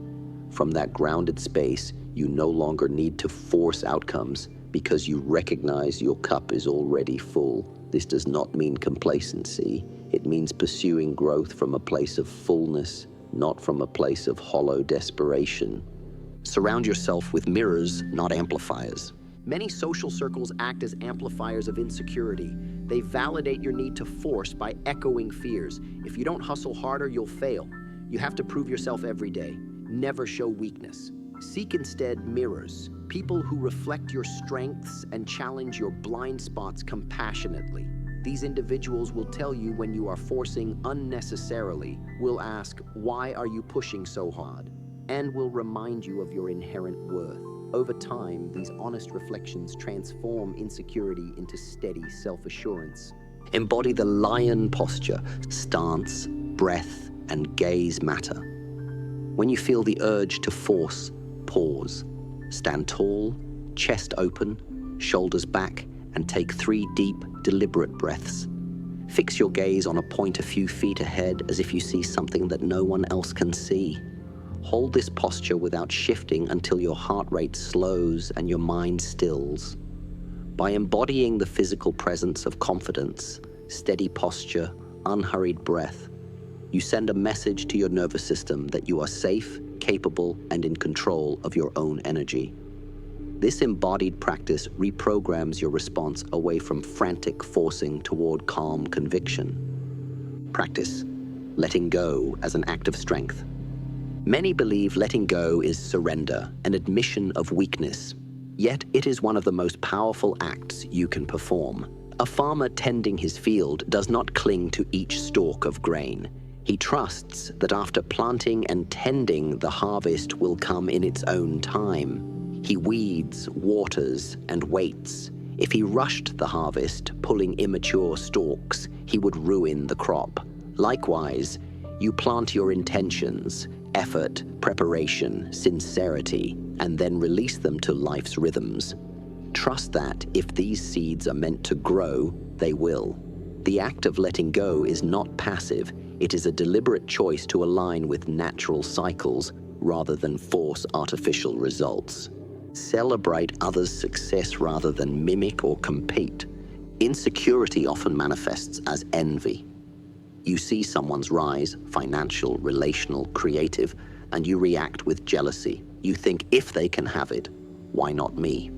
Speaker 1: From that grounded space, you no longer need to force outcomes because you recognize your cup is already full. This does not mean complacency. It means pursuing growth from a place of fullness, not from a place of hollow desperation. Surround yourself with mirrors, not amplifiers. Many social circles act as amplifiers of insecurity. They validate your need to force by echoing fears. If you don't hustle harder, you'll fail. You have to prove yourself every day. Never show weakness. Seek instead mirrors, people who reflect your strengths and challenge your blind spots compassionately. These individuals will tell you when you are forcing unnecessarily, will ask, why are you pushing so hard? And will remind you of your inherent worth. Over time, these honest reflections transform insecurity into steady self-assurance. Embody the lion posture. Stance, breath, and gaze matter. When you feel the urge to force, pause. Stand tall, chest open, shoulders back, and take 3 deep, deliberate breaths. Fix your gaze on a point a few feet ahead as if you see something that no one else can see. Hold this posture without shifting until your heart rate slows and your mind stills. By embodying the physical presence of confidence, steady posture, unhurried breath. You send a message to your nervous system that you are safe, capable, and in control of your own energy. This embodied practice reprograms your response away from frantic forcing toward calm conviction. Practice letting go as an act of strength. Many believe letting go is surrender, an admission of weakness. Yet it is one of the most powerful acts you can perform. A farmer tending his field does not cling to each stalk of grain. He trusts that after planting and tending, the harvest will come in its own time. He weeds, waters, and waits. If he rushed the harvest, pulling immature stalks, he would ruin the crop. Likewise, you plant your intentions, effort, preparation, sincerity, and then release them to life's rhythms. Trust that if these seeds are meant to grow, they will. The act of letting go is not passive. It is a deliberate choice to align with natural cycles rather than force artificial results. Celebrate others' success rather than mimic or compete. Insecurity often manifests as envy. You see someone's rise, financial, relational, creative, and you react with jealousy. You think, if they can have it, why not me?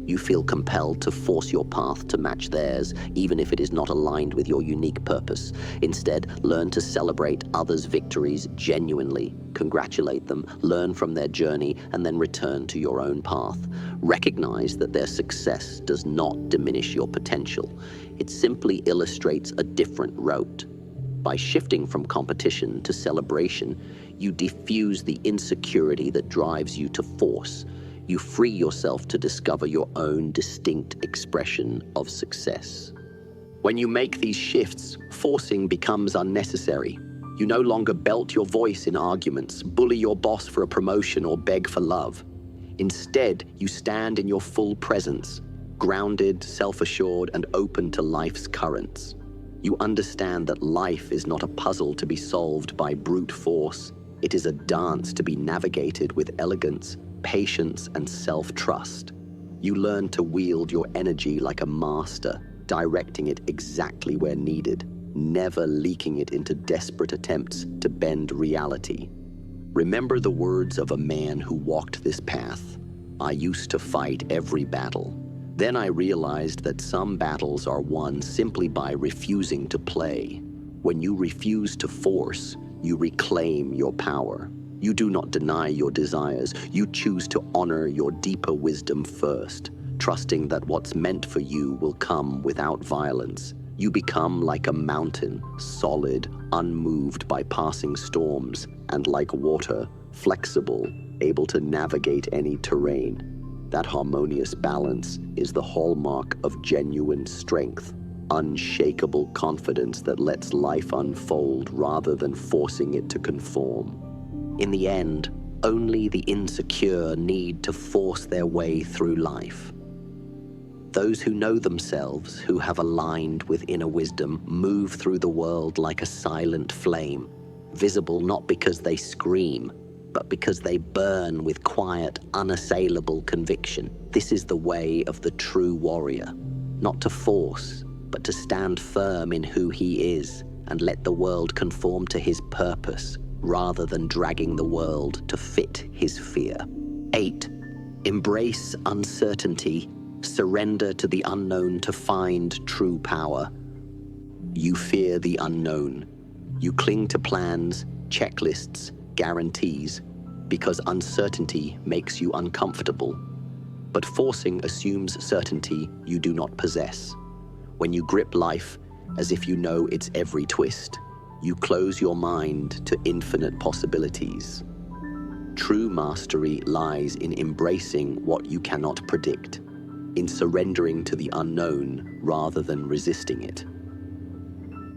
Speaker 1: You feel compelled to force your path to match theirs, even if it is not aligned with your unique purpose. Instead, learn to celebrate others' victories genuinely, congratulate them, learn from their journey, and then return to your own path. Recognize that their success does not diminish your potential. It simply illustrates a different route. By shifting from competition to celebration, you diffuse the insecurity that drives you to force. You free yourself to discover your own distinct expression of success. When you make these shifts, forcing becomes unnecessary. You no longer belt your voice in arguments, bully your boss for a promotion, or beg for love. Instead, you stand in your full presence, grounded, self-assured, and open to life's currents. You understand that life is not a puzzle to be solved by brute force. It is a dance to be navigated with elegance, patience, and self-trust. You learn to wield your energy like a master, directing it exactly where needed, never leaking it into desperate attempts to bend reality. Remember the words of a man who walked this path. I used to fight every battle. Then I realized that some battles are won simply by refusing to play. When you refuse to force, you reclaim your power. You do not deny your desires. You choose to honor your deeper wisdom first, trusting that what's meant for you will come without violence. You become like a mountain, solid, unmoved by passing storms, and like water, flexible, able to navigate any terrain. That harmonious balance is the hallmark of genuine strength, unshakable confidence that lets life unfold rather than forcing it to conform. In the end, only the insecure need to force their way through life. Those who know themselves, who have aligned with inner wisdom, move through the world like a silent flame, visible not because they scream, but because they burn with quiet, unassailable conviction. This is the way of the true warrior, not to force, but to stand firm in who he is and let the world conform to his purpose, rather than dragging the world to fit his fear. 8. Embrace uncertainty. Surrender to the unknown to find true power. You fear the unknown. You cling to plans, checklists, guarantees, because uncertainty makes you uncomfortable. But forcing assumes certainty you do not possess. When you grip life as if you know its every twist, you close your mind to infinite possibilities. True mastery lies in embracing what you cannot predict, in surrendering to the unknown rather than resisting it.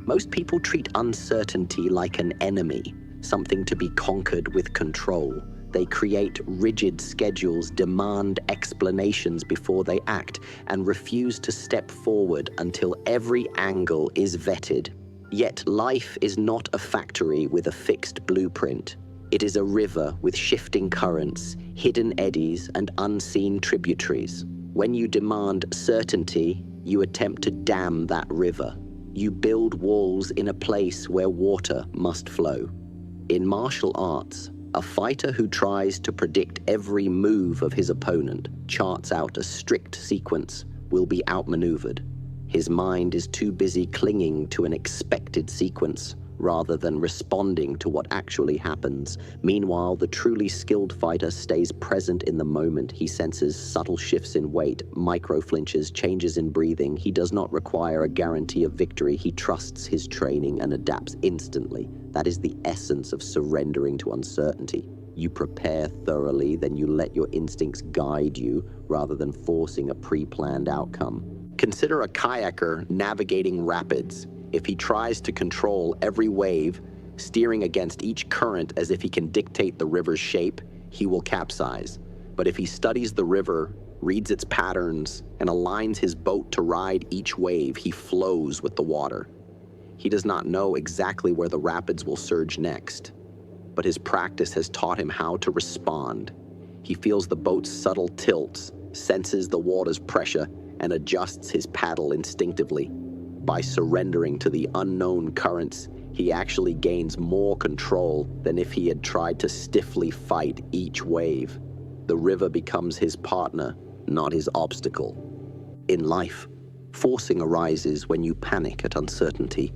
Speaker 1: Most people treat uncertainty like an enemy, something to be conquered with control. They create rigid schedules, demand explanations before they act, and refuse to step forward until every angle is vetted. Yet life is not a factory with a fixed blueprint. It is a river with shifting currents, hidden eddies, and unseen tributaries. When you demand certainty, you attempt to dam that river. You build walls in a place where water must flow. In martial arts, a fighter who tries to predict every move of his opponent, charts out a strict sequence, will be outmaneuvered. His mind is too busy clinging to an expected sequence rather than responding to what actually happens. Meanwhile, the truly skilled fighter stays present in the moment. He senses subtle shifts in weight, micro-flinches, changes in breathing. He does not require a guarantee of victory. He trusts his training and adapts instantly. That is the essence of surrendering to uncertainty. You prepare thoroughly, then you let your instincts guide you rather than forcing a pre-planned outcome. Consider a kayaker navigating rapids. If he tries to control every wave, steering against each current as if he can dictate the river's shape, he will capsize. But if he studies the river, reads its patterns, and aligns his boat to ride each wave, he flows with the water. He does not know exactly where the rapids will surge next, but his practice has taught him how to respond. He feels the boat's subtle tilts, senses the water's pressure, and adjusts his paddle instinctively. By surrendering to the unknown currents, he actually gains more control than if he had tried to stiffly fight each wave. The river becomes his partner, not his obstacle. In life, forcing arises when you panic at uncertainty,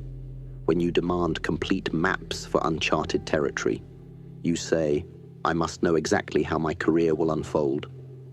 Speaker 1: when you demand complete maps for uncharted territory. You say, "I must know exactly how my career will unfold,"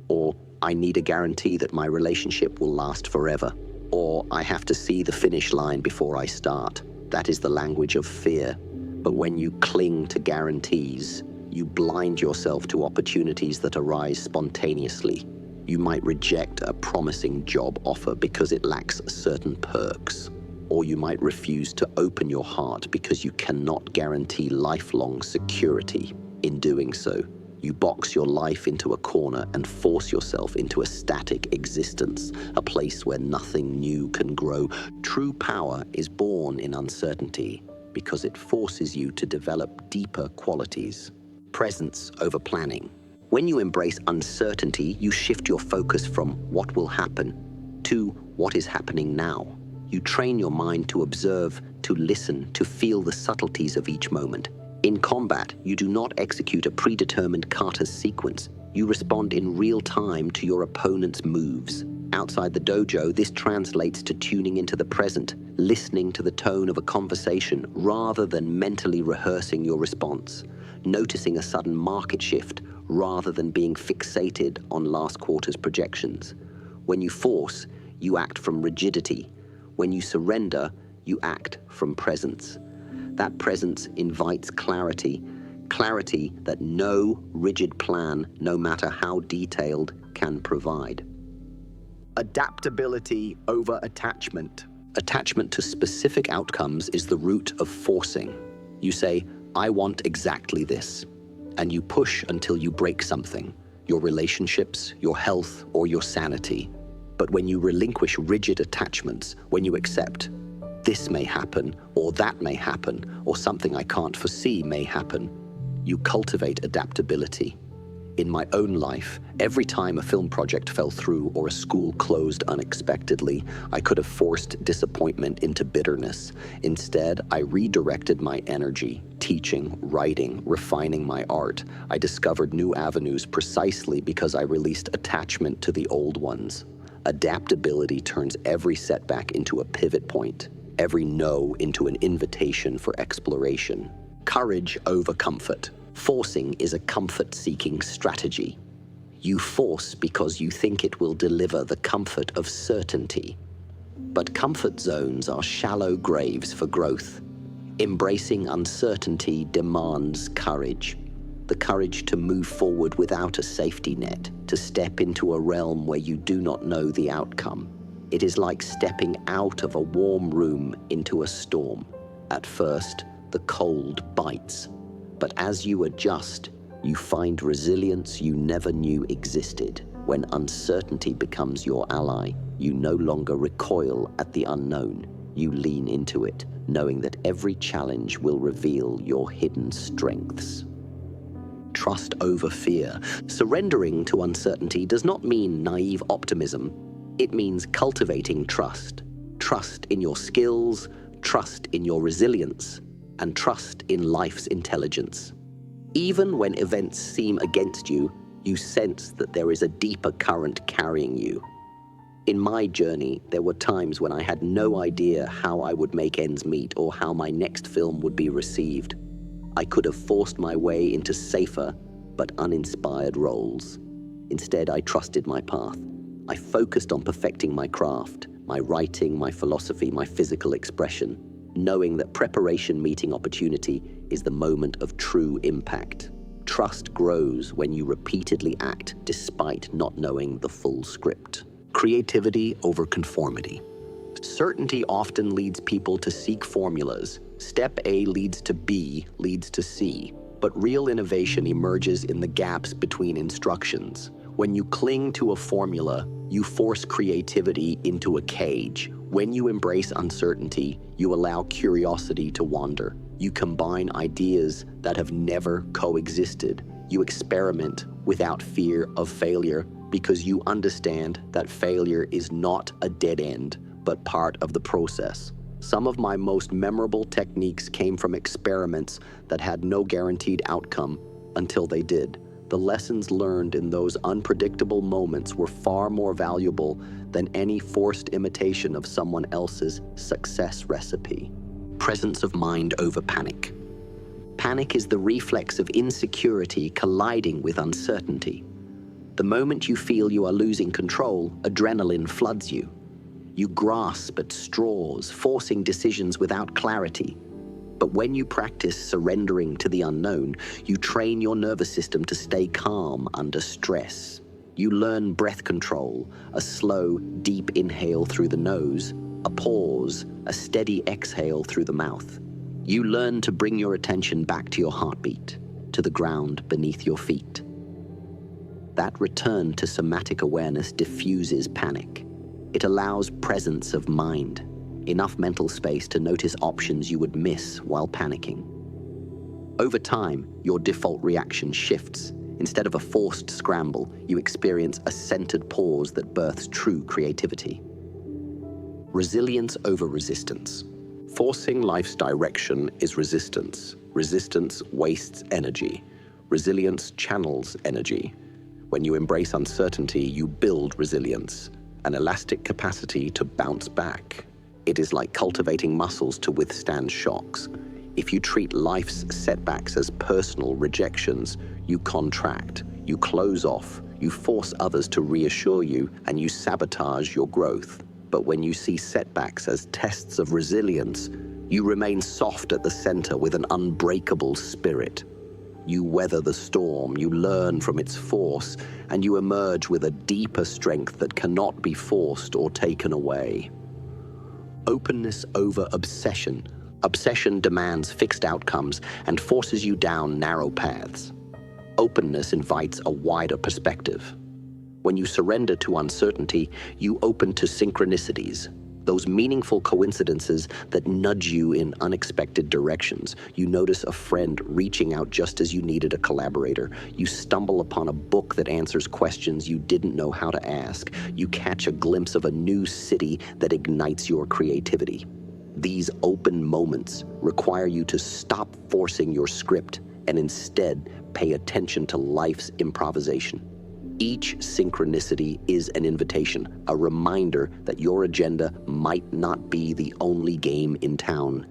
Speaker 1: or "I need a guarantee that my relationship will last forever," or "I have to see the finish line before I start." That is the language of fear. But when you cling to guarantees, you blind yourself to opportunities that arise spontaneously. You might reject a promising job offer because it lacks certain perks, or you might refuse to open your heart because you cannot guarantee lifelong security. In doing so, you box your life into a corner and force yourself into a static existence, a place where nothing new can grow. True power is born in uncertainty because it forces you to develop deeper qualities. Presence over planning. When you embrace uncertainty, you shift your focus from what will happen to what is happening now. You train your mind to observe, to listen, to feel the subtleties of each moment. In combat, you do not execute a predetermined kata sequence. You respond in real time to your opponent's moves. Outside the dojo, this translates to tuning into the present, listening to the tone of a conversation rather than mentally rehearsing your response, noticing a sudden market shift rather than being fixated on last quarter's projections. When you force, you act from rigidity. When you surrender, you act from presence. That presence invites clarity, clarity that no rigid plan, no matter how detailed, can provide. Adaptability over attachment. Attachment to specific outcomes is the root of forcing. You say, "I want exactly this," and you push until you break something, your relationships, your health, or your sanity. But when you relinquish rigid attachments, when you accept, "This may happen," or "that may happen," or "something I can't foresee may happen," you cultivate adaptability. In my own life, every time a film project fell through or a school closed unexpectedly, I could have forced disappointment into bitterness. Instead, I redirected my energy, teaching, writing, refining my art. I discovered new avenues precisely because I released attachment to the old ones. Adaptability turns every setback into a pivot point, every no into an invitation for exploration. Courage over comfort. Forcing is a comfort-seeking strategy. You force because you think it will deliver the comfort of certainty. But comfort zones are shallow graves for growth. Embracing uncertainty demands courage. The courage to move forward without a safety net, to step into a realm where you do not know the outcome. It is like stepping out of a warm room into a storm. At first, the cold bites. But as you adjust, you find resilience you never knew existed. When uncertainty becomes your ally, you no longer recoil at the unknown. You lean into it, knowing that every challenge will reveal your hidden strengths. Trust over fear. Surrendering to uncertainty does not mean naive optimism. It means cultivating trust. Trust in your skills, trust in your resilience, and trust in life's intelligence. Even when events seem against you, you sense that there is a deeper current carrying you. In my journey, there were times when I had no idea how I would make ends meet or how my next film would be received. I could have forced my way into safer but uninspired roles. Instead, I trusted my path. I focused on perfecting my craft, my writing, my philosophy, my physical expression, knowing that preparation meeting opportunity is the moment of true impact. Trust grows when you repeatedly act despite not knowing the full script. Creativity over conformity. Certainty often leads people to seek formulas. Step A leads to B, leads to C. But real innovation emerges in the gaps between instructions. When you cling to a formula, you force creativity into a cage. When you embrace uncertainty, you allow curiosity to wander. You combine ideas that have never coexisted. You experiment without fear of failure because you understand that failure is not a dead end, but part of the process. Some of my most memorable techniques came from experiments that had no guaranteed outcome until they did. The lessons learned in those unpredictable moments were far more valuable than any forced imitation of someone else's success recipe. Presence of mind over panic. Panic is the reflex of insecurity colliding with uncertainty. The moment you feel you are losing control, adrenaline floods you. You grasp at straws, forcing decisions without clarity. But when you practice surrendering to the unknown, you train your nervous system to stay calm under stress. You learn breath control, a slow, deep inhale through the nose, a pause, a steady exhale through the mouth. You learn to bring your attention back to your heartbeat, to the ground beneath your feet. That return to somatic awareness diffuses panic. It allows presence of mind, enough mental space to notice options you would miss while panicking. Over time, your default reaction shifts. Instead of a forced scramble, you experience a centered pause that births true creativity. Resilience over resistance. Forcing life's direction is resistance. Resistance wastes energy. Resilience channels energy. When you embrace uncertainty, you build resilience, an elastic capacity to bounce back. It is like cultivating muscles to withstand shocks. If you treat life's setbacks as personal rejections, you contract, you close off, you force others to reassure you, and you sabotage your growth. But when you see setbacks as tests of resilience, you remain soft at the center with an unbreakable spirit. You weather the storm, you learn from its force, and you emerge with a deeper strength that cannot be forced or taken away. Openness over obsession. Obsession demands fixed outcomes and forces you down narrow paths. Openness invites a wider perspective. When you surrender to uncertainty, you open to synchronicities, those meaningful coincidences that nudge you in unexpected directions. You notice a friend reaching out just as you needed a collaborator. You stumble upon a book that answers questions you didn't know how to ask. You catch a glimpse of a new city that ignites your creativity. These open moments require you to stop forcing your script and instead pay attention to life's improvisation. Each synchronicity is an invitation, a reminder that your agenda might not be the only game in town.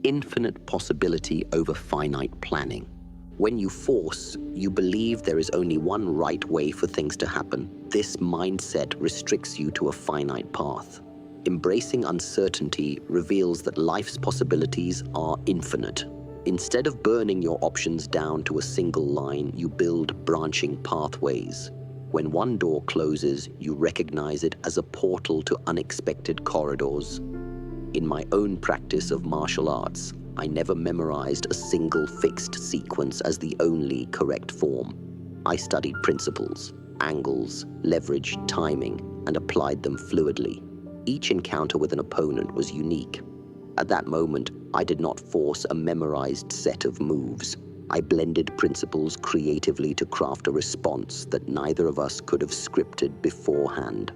Speaker 1: Infinite possibility over finite planning. When you force, you believe there is only one right way for things to happen. This mindset restricts you to a finite path. Embracing uncertainty reveals that life's possibilities are infinite. Instead of burning your options down to a single line, you build branching pathways. When one door closes, you recognize it as a portal to unexpected corridors. In my own practice of martial arts, I never memorized a single fixed sequence as the only correct form. I studied principles, angles, leverage, timing, and applied them fluidly. Each encounter with an opponent was unique. At that moment, I did not force a memorized set of moves. I blended principles creatively to craft a response that neither of us could have scripted beforehand.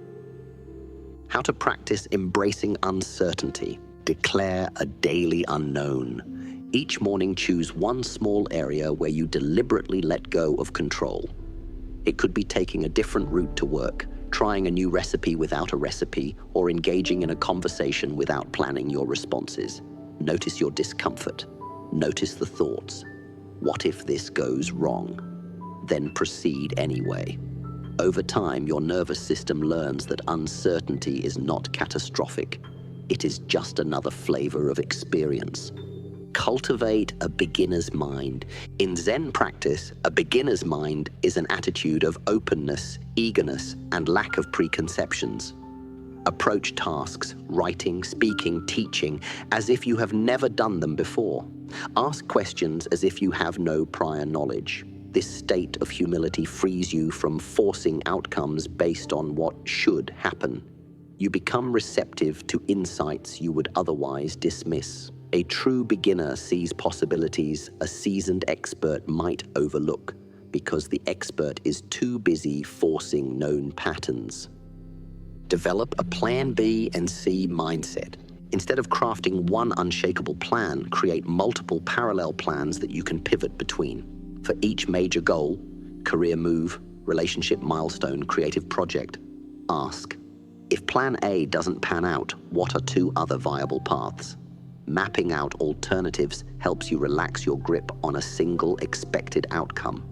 Speaker 1: How to practice embracing uncertainty. Declare a daily unknown. Each morning, choose one small area where you deliberately let go of control. It could be taking a different route to work, trying a new recipe without a recipe, or engaging in a conversation without planning your responses. Notice your discomfort. Notice the thoughts. What if this goes wrong? Then proceed anyway. Over time, your nervous system learns that uncertainty is not catastrophic. It is just another flavor of experience. Cultivate a beginner's mind. In Zen practice, a beginner's mind is an attitude of openness, eagerness, and lack of preconceptions. Approach tasks, writing, speaking, teaching, as if you have never done them before. Ask questions as if you have no prior knowledge. This state of humility frees you from forcing outcomes based on what should happen. You become receptive to insights you would otherwise dismiss. A true beginner sees possibilities a seasoned expert might overlook because the expert is too busy forcing known patterns. Develop a plan B and C mindset. Instead of crafting one unshakable plan, create multiple parallel plans that you can pivot between. For each major goal, career move, relationship milestone, creative project, ask, if plan A doesn't pan out, what are two other viable paths? Mapping out alternatives helps you relax your grip on a single expected outcome.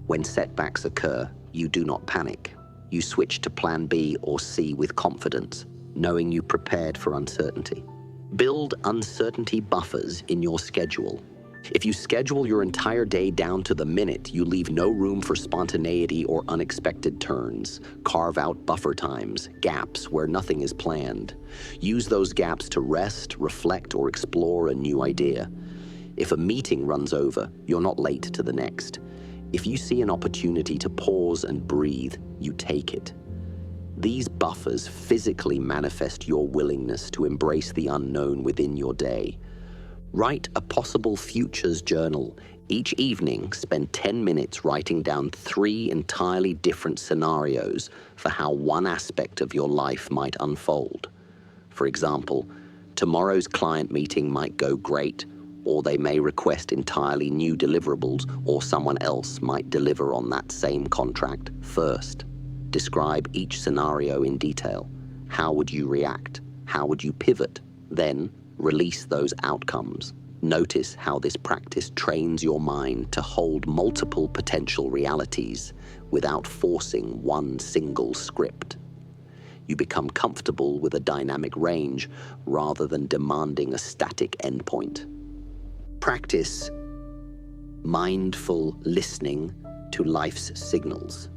Speaker 1: When setbacks occur, you do not panic. You switch to plan B or C with confidence, knowing you prepared for uncertainty. Build uncertainty buffers in your schedule. If you schedule your entire day down to the minute, you leave no room for spontaneity or unexpected turns. Carve out buffer times, gaps where nothing is planned. Use those gaps to rest, reflect, or explore a new idea. If a meeting runs over, you're not late to the next. If you see an opportunity to pause and breathe, you take it. These buffers physically manifest your willingness to embrace the unknown within your day. Write a possible futures journal. Each evening, spend 10 minutes writing down 3 entirely different scenarios for how one aspect of your life might unfold. For example, tomorrow's client meeting might go great, or they may request entirely new deliverables, or someone else might deliver on that same contract first. Describe each scenario in detail. How would you react? How would you pivot? Then, release those outcomes. Notice how this practice trains your mind to hold multiple potential realities without forcing one single script. You become comfortable with a dynamic range rather than demanding a static endpoint. Practice mindful listening to life's signals.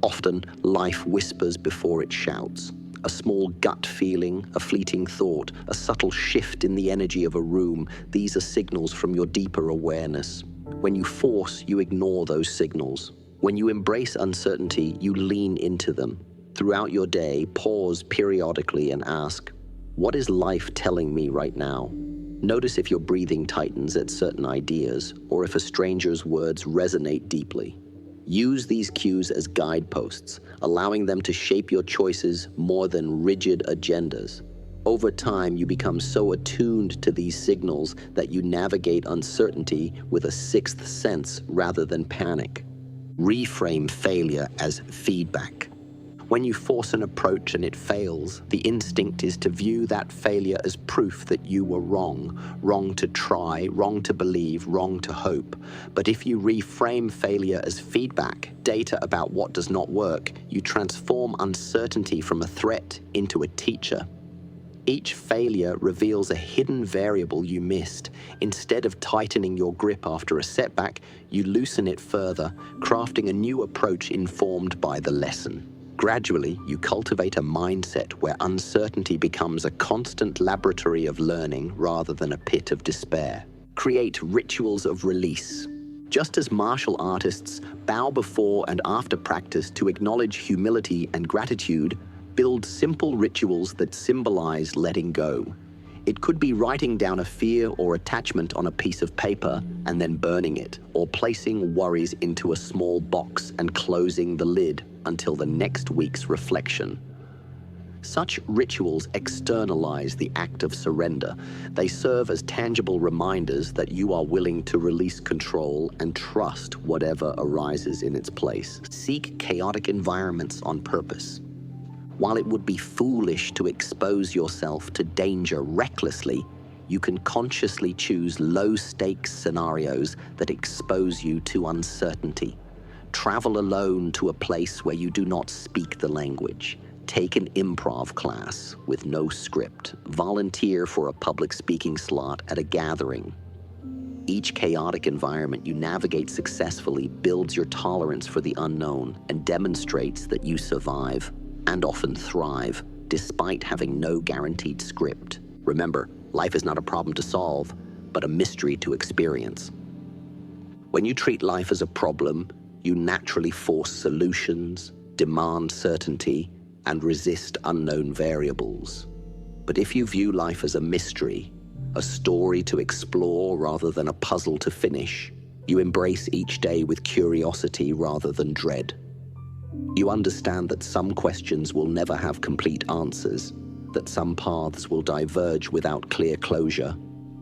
Speaker 1: Often, life whispers before it shouts. A small gut feeling, a fleeting thought, a subtle shift in the energy of a room, these are signals from your deeper awareness. When you force, you ignore those signals. When you embrace uncertainty, you lean into them. Throughout your day, pause periodically and ask, what is life telling me right now? Notice if your breathing tightens at certain ideas, or if a stranger's words resonate deeply. Use these cues as guideposts, allowing them to shape your choices more than rigid agendas. Over time, you become so attuned to these signals that you navigate uncertainty with a sixth sense rather than panic. Reframe failure as feedback. When you force an approach and it fails, the instinct is to view that failure as proof that you were wrong. Wrong to try, wrong to believe, wrong to hope. But if you reframe failure as feedback, data about what does not work, you transform uncertainty from a threat into a teacher. Each failure reveals a hidden variable you missed. Instead of tightening your grip after a setback, you loosen it further, crafting a new approach informed by the lesson. Gradually, you cultivate a mindset where uncertainty becomes a constant laboratory of learning rather than a pit of despair. Create rituals of release. Just as martial artists bow before and after practice to acknowledge humility and gratitude, build simple rituals that symbolize letting go. It could be writing down a fear or attachment on a piece of paper and then burning it, or placing worries into a small box and closing the lid until the next week's reflection. Such rituals externalize the act of surrender. They serve as tangible reminders that you are willing to release control and trust whatever arises in its place. Seek chaotic environments on purpose. While it would be foolish to expose yourself to danger recklessly, you can consciously choose low-stakes scenarios that expose you to uncertainty. Travel alone to a place where you do not speak the language. Take an improv class with no script. Volunteer for a public speaking slot at a gathering. Each chaotic environment you navigate successfully builds your tolerance for the unknown and demonstrates that you survive, and often thrive, despite having no guaranteed script. Remember, life is not a problem to solve, but a mystery to experience. When you treat life as a problem, you naturally force solutions, demand certainty, and resist unknown variables. But if you view life as a mystery, a story to explore rather than a puzzle to finish, you embrace each day with curiosity rather than dread. You understand that some questions will never have complete answers, that some paths will diverge without clear closure,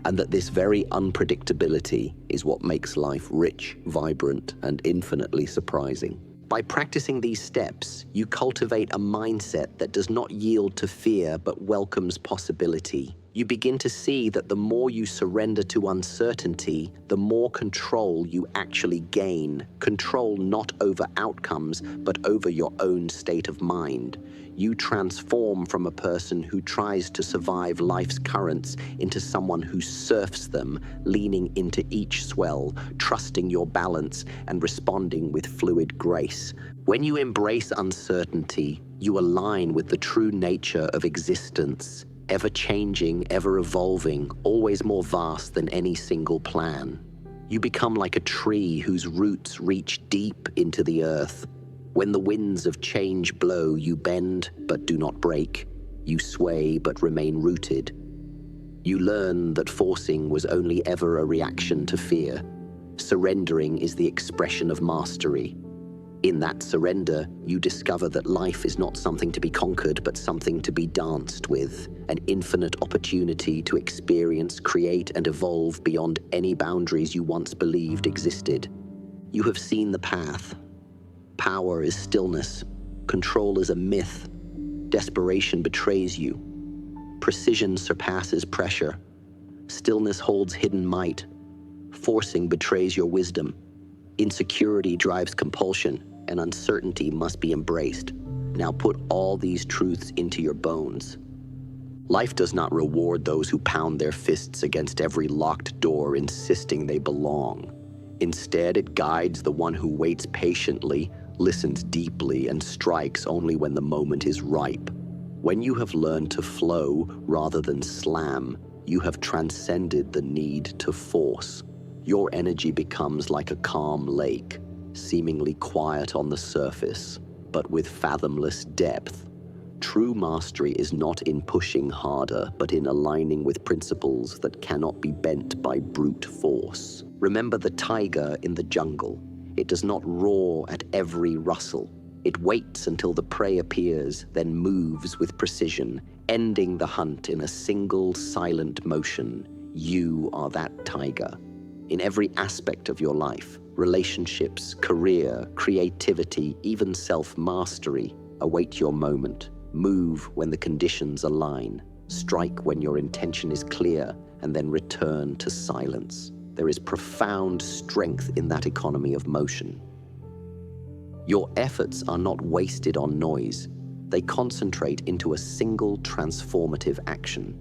Speaker 1: and that this very unpredictability is what makes life rich, vibrant, and infinitely surprising. By practicing these steps, you cultivate a mindset that does not yield to fear but welcomes possibility. You begin to see that the more you surrender to uncertainty, the more control you actually gain. Control not over outcomes, but over your own state of mind. You transform from a person who tries to survive life's currents into someone who surfs them, leaning into each swell, trusting your balance, and responding with fluid grace. When you embrace uncertainty, you align with the true nature of existence, ever-changing, ever-evolving, always more vast than any single plan. You become like a tree whose roots reach deep into the earth. When the winds of change blow, you bend but do not break. You sway but remain rooted. You learn that forcing was only ever a reaction to fear. Surrendering is the expression of mastery. In that surrender, you discover that life is not something to be conquered, but something to be danced with, an infinite opportunity to experience, create, and evolve beyond any boundaries you once believed existed. You have seen the path. Power is stillness. Control is a myth. Desperation betrays you. Precision surpasses pressure. Stillness holds hidden might. Forcing betrays your wisdom. Insecurity drives compulsion, and uncertainty must be embraced. Now put all these truths into your bones. Life does not reward those who pound their fists against every locked door, insisting they belong. Instead, it guides the one who waits patiently, listens deeply, and strikes only when the moment is ripe. When you have learned to flow rather than slam, you have transcended the need to force. Your energy becomes like a calm lake, seemingly quiet on the surface, but with fathomless depth. True mastery is not in pushing harder, but in aligning with principles that cannot be bent by brute force. Remember the tiger in the jungle. It does not roar at every rustle. It waits until the prey appears, then moves with precision, ending the hunt in a single silent motion. You are that tiger. In every aspect of your life, relationships, career, creativity, even self-mastery, await your moment. Move when the conditions align. Strike when your intention is clear, and then return to silence. There is profound strength in that economy of motion. Your efforts are not wasted on noise. They concentrate into a single transformative action.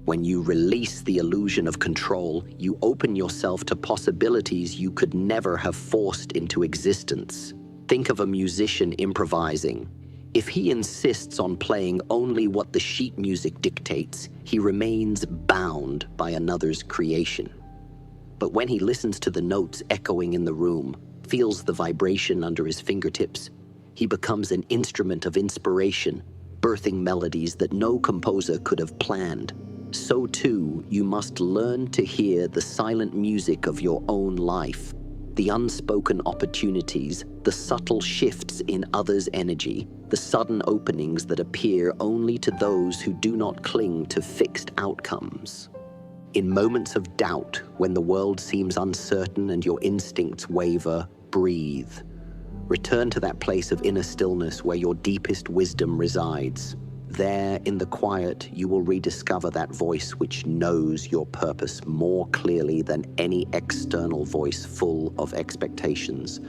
Speaker 1: When you release the illusion of control, you open yourself to possibilities you could never have forced into existence. Think of a musician improvising. If he insists on playing only what the sheet music dictates, he remains bound by another's creation. But when he listens to the notes echoing in the room, feels the vibration under his fingertips, he becomes an instrument of inspiration, birthing melodies that no composer could have planned. So too, you must learn to hear the silent music of your own life. The unspoken opportunities, the subtle shifts in others' energy, the sudden openings that appear only to those who do not cling to fixed outcomes. In moments of doubt, when the world seems uncertain and your instincts waver, breathe. Return to that place of inner stillness where your deepest wisdom resides. There, in the quiet, you will rediscover that voice which knows your purpose more clearly than any external voice full of expectations.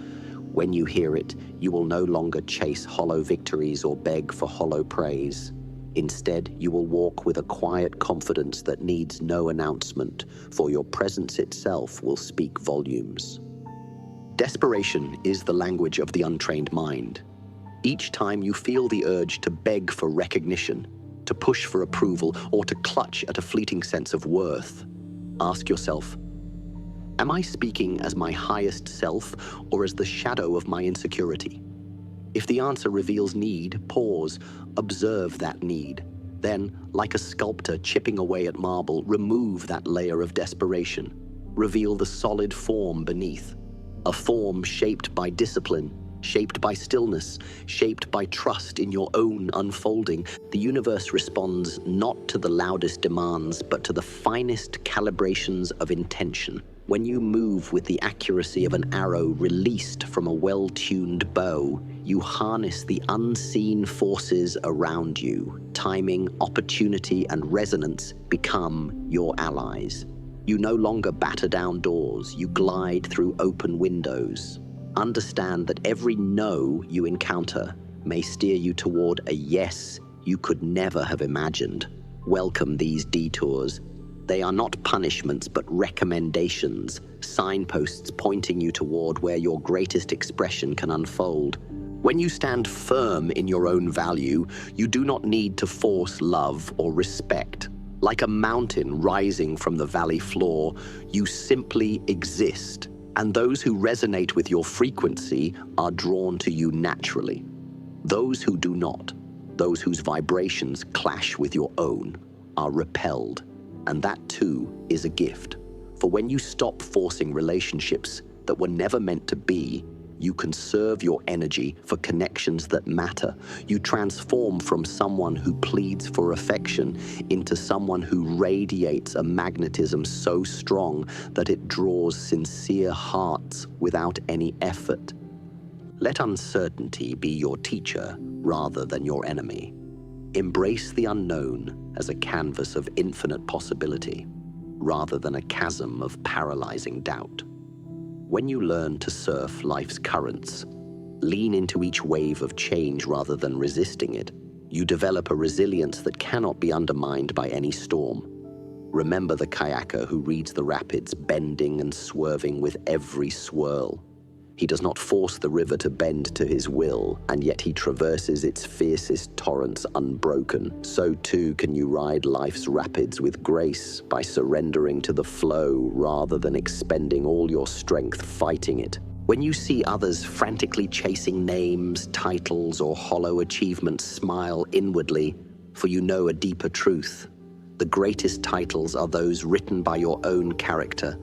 Speaker 1: When you hear it, you will no longer chase hollow victories or beg for hollow praise. Instead, you will walk with a quiet confidence that needs no announcement, for your presence itself will speak volumes. Desperation is the language of the untrained mind. Each time you feel the urge to beg for recognition, to push for approval, or to clutch at a fleeting sense of worth, ask yourself, am I speaking as my highest self or as the shadow of my insecurity? If the answer reveals need, pause, observe that need. Then, like a sculptor chipping away at marble, remove that layer of desperation. Reveal the solid form beneath. A form shaped by discipline, shaped by stillness, shaped by trust in your own unfolding. The universe responds not to the loudest demands, but to the finest calibrations of intention. When you move with the accuracy of an arrow released from a well-tuned bow, you harness the unseen forces around you. Timing, opportunity, and resonance become your allies. You no longer batter down doors, you glide through open windows. Understand that every no you encounter may steer you toward a yes you could never have imagined. Welcome these detours. They are not punishments, but recommendations, signposts pointing you toward where your greatest expression can unfold. When you stand firm in your own value, you do not need to force love or respect. Like a mountain rising from the valley floor, you simply exist, and those who resonate with your frequency are drawn to you naturally. Those who do not, those whose vibrations clash with your own, are repelled, and that too is a gift. For when you stop forcing relationships that were never meant to be, you conserve your energy for connections that matter. You transform from someone who pleads for affection into someone who radiates a magnetism so strong that it draws sincere hearts without any effort. Let uncertainty be your teacher rather than your enemy. Embrace the unknown as a canvas of infinite possibility rather than a chasm of paralyzing doubt. When you learn to surf life's currents, lean into each wave of change rather than resisting it, you develop a resilience that cannot be undermined by any storm. Remember the kayaker who reads the rapids bending and swerving with every swirl. He does not force the river to bend to his will, and yet he traverses its fiercest torrents unbroken. So too can you ride life's rapids with grace by surrendering to the flow rather than expending all your strength fighting it. When you see others frantically chasing names, titles, or hollow achievements, smile inwardly, for you know a deeper truth. The greatest titles are those written by your own character,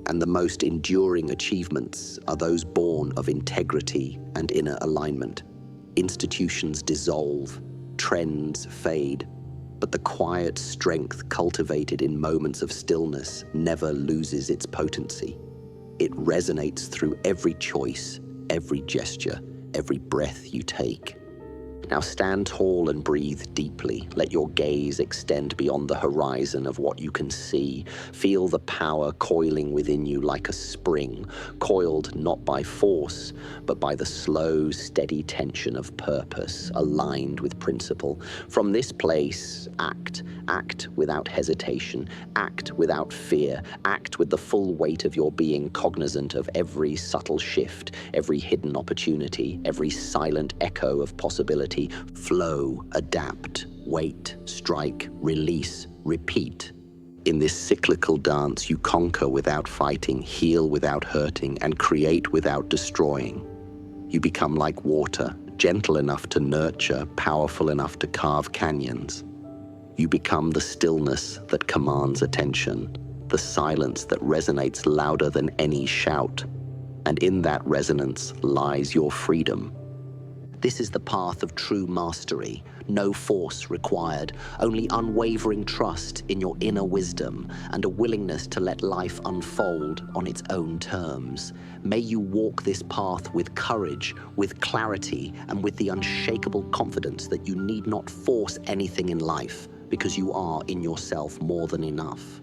Speaker 1: and the most enduring achievements are those born of integrity and inner alignment. Institutions dissolve, trends fade, but the quiet strength cultivated in moments of stillness never loses its potency. It resonates through every choice, every gesture, every breath you take. Now stand tall and breathe deeply. Let your gaze extend beyond the horizon of what you can see. Feel the power coiling within you like a spring, coiled not by force, but by the slow, steady tension of purpose, aligned with principle. From this place, act. Act without hesitation. Act without fear. Act with the full weight of your being, cognizant of every subtle shift, every hidden opportunity, every silent echo of possibility. Flow, adapt, wait, strike, release, repeat. In this cyclical dance, you conquer without fighting, heal without hurting, and create without destroying. You become like water, gentle enough to nurture, powerful enough to carve canyons. You become the stillness that commands attention, the silence that resonates louder than any shout. And in that resonance lies your freedom. This is the path of true mastery. No force required, only unwavering trust in your inner wisdom and a willingness to let life unfold on its own terms. May you walk this path with courage, with clarity, and with the unshakable confidence that you need not force anything in life, because you are in yourself more than enough.